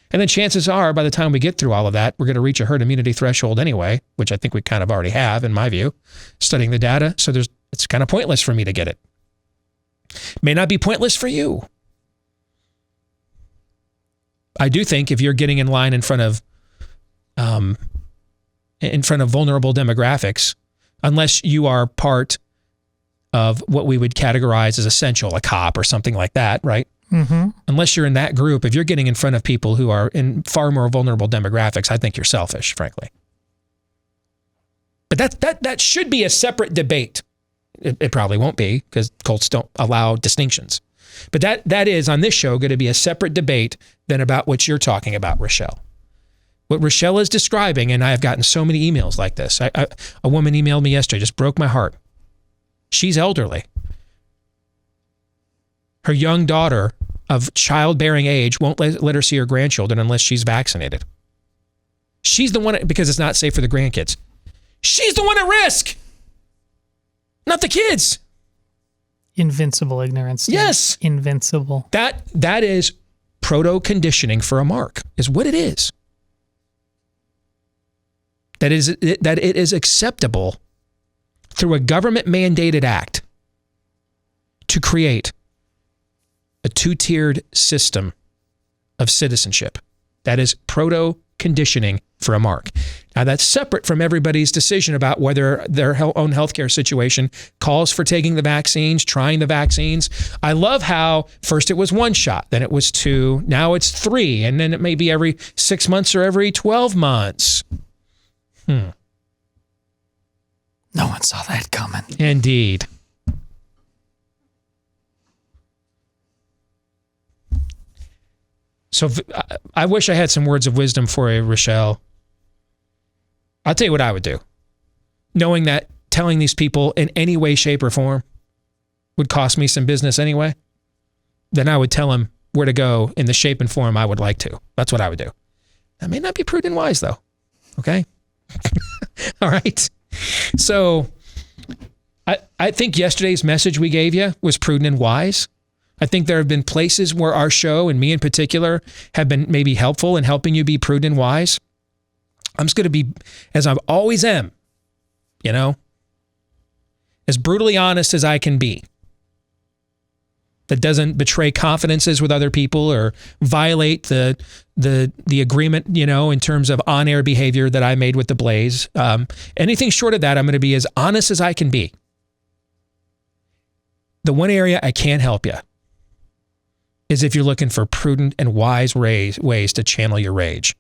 And then chances are, by the time we get through all of that, we're going to reach a herd immunity threshold anyway, which I think we kind of already have, in my view, studying the data. So it's kind of pointless for me to get it. May not be pointless for you. I do think if you're getting in line in front of vulnerable demographics, unless you are part of what we would categorize as essential, a cop or something like that, right? Mm-hmm. Unless you're in that group, if you're getting in front of people who are in far more vulnerable demographics, I think you're selfish, frankly. But that should be a separate debate. It probably won't be, because cults don't allow distinctions. But that is, on this show, going to be a separate debate than about what you're talking about, Rochelle. What Rochelle is describing, and I have gotten so many emails like this. A woman emailed me yesterday, just broke my heart. She's elderly. Her young daughter of childbearing age won't let her see her grandchildren unless she's vaccinated. She's the one, because it's not safe for the grandkids. She's the one at risk, not the kids. Invincible ignorance. Yes. Invincible. That is proto-conditioning for a mark, is what it is. That it is acceptable through a government-mandated act to create a two-tiered system of citizenship. That is proto-conditioning for a mark. Now, that's separate from everybody's decision about whether their own healthcare situation calls for taking the vaccines, trying the vaccines. I love how first it was 1 shot, then it was 2, now it's 3, and then it may be every 6 months or every 12 months. No one saw that coming. Indeed. So I wish I had some words of wisdom for you, Rochelle. I'll tell you what I would do. Knowing that telling these people in any way, shape, or form would cost me some business anyway, then I would tell them where to go in the shape and form I would like to. That's what I would do. That may not be prudent and wise, though. Okay? All right. So I think yesterday's message we gave you was prudent and wise. I think there have been places where our show, and me in particular, have been maybe helpful in helping you be prudent and wise. I'm just going to be, as I always am, you know, as brutally honest as I can be. That doesn't betray confidences with other people or violate the agreement, you know, in terms of on-air behavior that I made with the Blaze. Anything short of that, I'm going to be as honest as I can be. The one area I can't help you is if you're looking for prudent and wise ways to channel your rage.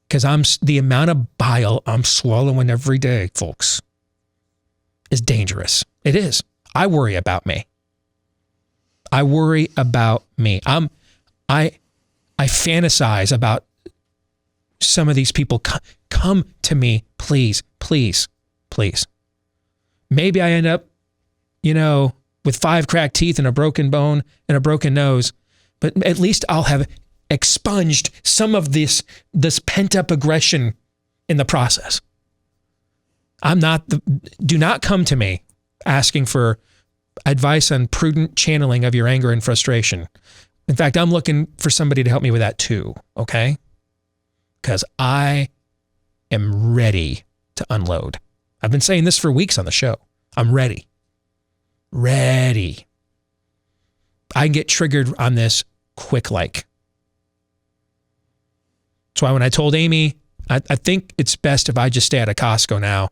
Because the amount of bile I'm swallowing every day, folks, is dangerous. It is. I worry about me. I worry about me. I fantasize about some of these people. Come to me, please, please, please. Maybe I end up, you know, with 5 cracked teeth and a broken bone and a broken nose, but at least I'll have expunged some of this pent-up aggression in the process. Do not come to me asking for advice on prudent channeling of your anger and frustration. In fact, I'm looking for somebody to help me with that too, okay? Because I am ready to unload. I've been saying this for weeks on the show. I'm ready. Ready. I can get triggered on this quick like. That's why when I told Amy, I think it's best if I just stay out of Costco now.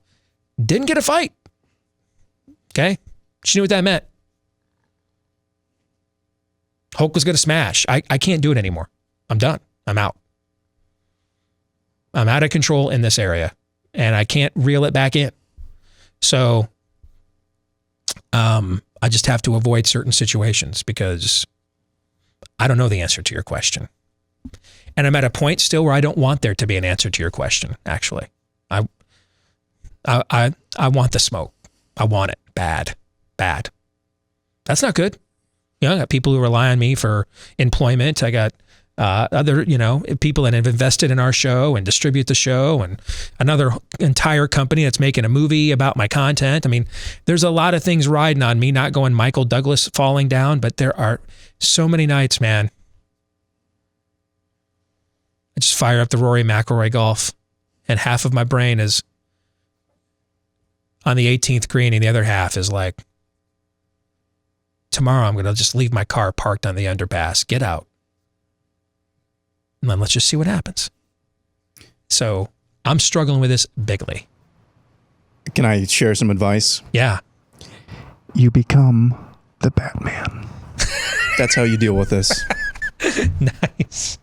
Didn't get a fight. Okay? She knew what that meant. Hulk was going to smash. I can't do it anymore. I'm done. I'm out. I'm out of control in this area, and I can't reel it back in. So I just have to avoid certain situations because I don't know the answer to your question. And I'm at a point still where I don't want there to be an answer to your question, actually. I want the smoke. I want it bad. That's not good. You know, I got people who rely on me for employment. I got other, you know, people that have invested in our show and distribute the show, and another entire company that's making a movie about my content. I mean, there's a lot of things riding on me, not going Michael Douglas falling down, but there are so many nights, man. I just fire up the Rory McIlroy golf, and half of my brain is on the 18th green, and the other half is like, tomorrow I'm going to just leave my car parked on the underpass, get out, and then let's just see what happens. So I'm struggling with this bigly. Can I share some advice? Yeah. You become the Batman. That's how you deal with this. Nice.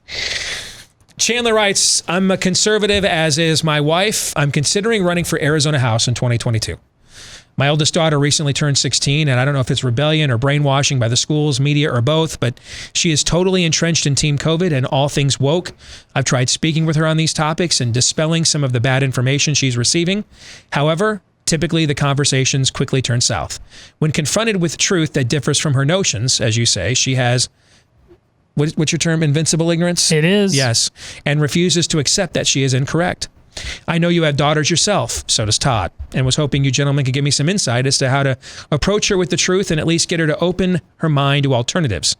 Chandler writes, I'm a conservative, as is my wife. I'm considering running for Arizona House in 2022. My eldest daughter recently turned 16, and I don't know if it's rebellion or brainwashing by the schools, media, or both, but she is totally entrenched in Team COVID and all things woke. I've tried speaking with her on these topics and dispelling some of the bad information she's receiving. However, typically the conversations quickly turn south. When confronted with truth that differs from her notions, as you say, she has, what's your term, invincible ignorance? It is. Yes, and refuses to accept that she is incorrect. I know you have daughters yourself, so does Todd, and was hoping you gentlemen could give me some insight as to how to approach her with the truth and at least get her to open her mind to alternatives.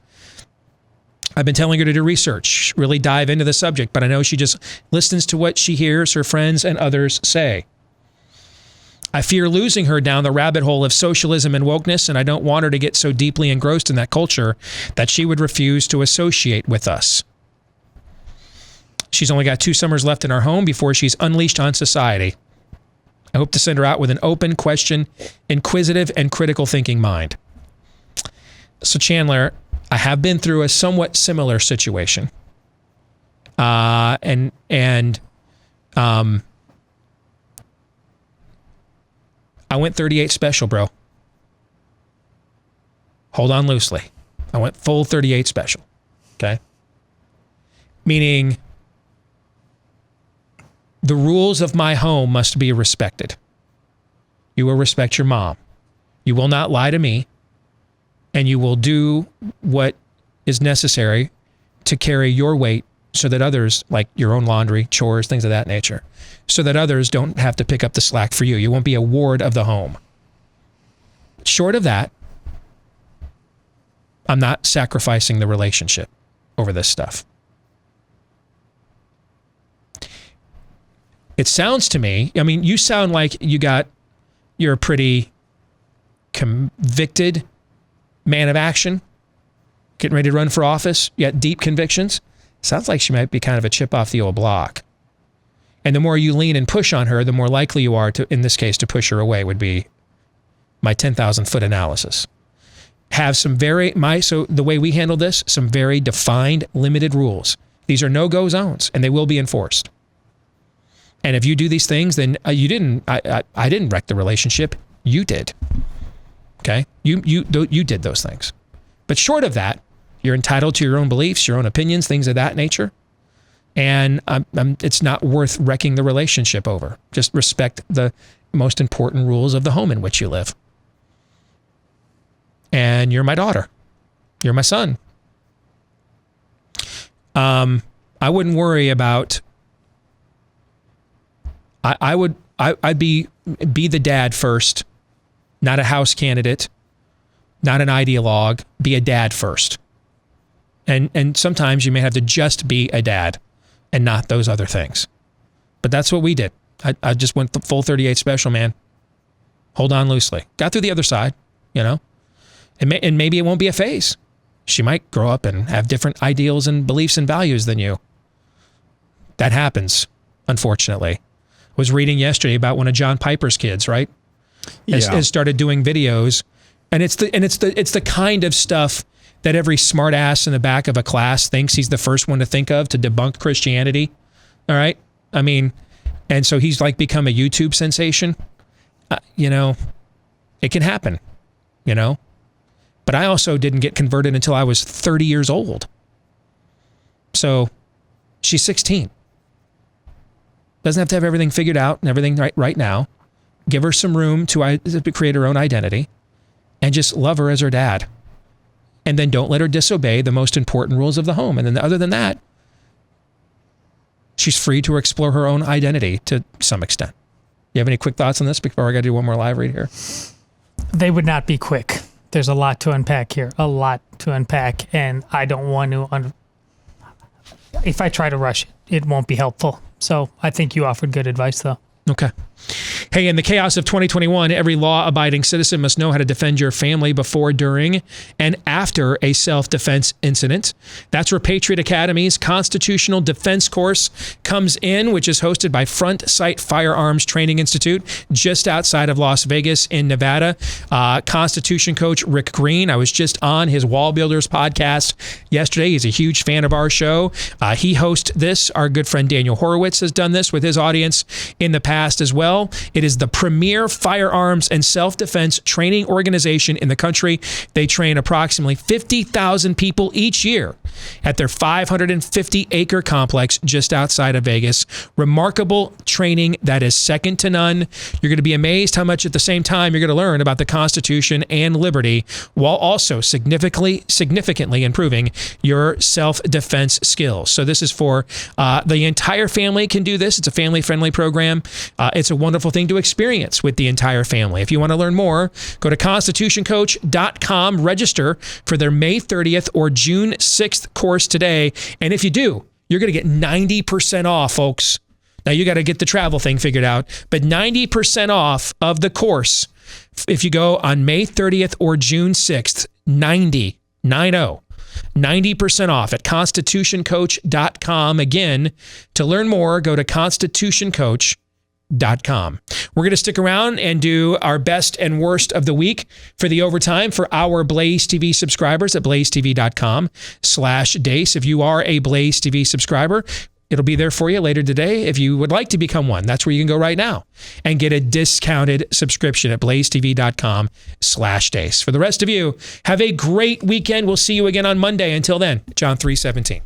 I've been telling her to do research, really dive into the subject, but I know she just listens to what she hears her friends and others say. I fear losing her down the rabbit hole of socialism and wokeness, and I don't want her to get so deeply engrossed in that culture that she would refuse to associate with us. She's only got 2 summers left in our home before she's unleashed on society. I hope to send her out with an open, inquisitive, and critical thinking mind. So Chandler, I have been through a somewhat similar situation. I went 38 special, bro. Hold on loosely. I went full 38 special. Okay? Meaning, the rules of my home must be respected. You will respect your mom. You will not lie to me. And you will do what is necessary to carry your weight so that others, like your own laundry, chores, things of that nature, so that others don't have to pick up the slack for you. You won't be a ward of the home. Short of that, I'm not sacrificing the relationship over this stuff. It sounds to me, I mean, you sound like you're a pretty convicted man of action, getting ready to run for office. You got deep convictions. Sounds like she might be kind of a chip off the old block. And the more you lean and push on her, the more likely you are to, in this case, to push her away would be my 10,000 foot analysis. Have some so the way we handle this, some very defined, limited rules. These are no-go zones, and they will be enforced. And if you do these things, then I didn't wreck the relationship. You did. Okay? You did those things. But short of that, you're entitled to your own beliefs, your own opinions, things of that nature. And it's not worth wrecking the relationship over. Just respect the most important rules of the home in which you live. And you're my daughter. You're my son. I wouldn't worry about... I'd be the dad first, not a House candidate, not an ideologue. Be a dad first. And sometimes you may have to just be a dad and not those other things. But that's what we did. I just went the full 38 special, man. Hold on loosely. Got through the other side, you know? And maybe it won't be a phase. She might grow up and have different ideals and beliefs and values than you. That happens, unfortunately. Was reading yesterday about one of John Piper's kids, right? Has started doing videos, and it's the kind of stuff that every smart ass in the back of a class thinks he's the first one to think of to debunk Christianity. All right? I mean, and so he's like become a YouTube sensation. You know, it can happen, you know? But I also didn't get converted until I was 30 years old. So she's 16. Doesn't have to have everything figured out and everything right now. Give her some room to create her own identity and just love her as her dad. And then don't let her disobey the most important rules of the home. And then other than that, she's free to explore her own identity to some extent. You have any quick thoughts on this before I got to do one more live read here? They would not be quick. There's a lot to unpack here, and I don't want to. If I try to rush it, it won't be helpful. So I think you offered good advice, though. Okay. Hey, in the chaos of 2021, every law-abiding citizen must know how to defend your family before, during, and after a self-defense incident. That's where Patriot Academy's Constitutional Defense Course comes in, which is hosted by Front Sight Firearms Training Institute, just outside of Las Vegas in Nevada. Constitution coach Rick Green, I was just on his Wall Builders podcast yesterday. He's a huge fan of our show. He hosts this. Our good friend Daniel Horowitz has done this with his audience in the past as well. It is the premier firearms and self-defense training organization in the country. They train approximately 50,000 people each year at their 550-acre complex just outside of Vegas. Remarkable training that is second to none. You're going to be amazed how much at the same time you're going to learn about the Constitution and liberty, while also significantly improving your self-defense skills. So this is for the entire family can do this. It's a family-friendly program. It's a wonderful thing to experience with the entire family. If you want to learn more, go to constitutioncoach.com, register for their May 30th or June 6th course today. And if you do, you're going to get 90% off, folks. Now you got to get the travel thing figured out, but 90% off of the course if you go on May 30th or June 6th, 90% off at constitutioncoach.com. Again, to learn more, go to constitutioncoach.com. We're going to stick around and do our best and worst of the week for the overtime for our Blaze TV subscribers at blazetv.com/Deace. If you are a Blaze TV subscriber, it'll be there for you later today. If you would like to become one, that's where you can go right now and get a discounted subscription at blazetv.com/Deace. For the rest of you, have a great weekend. We'll see you again on Monday. Until then, John 3:17.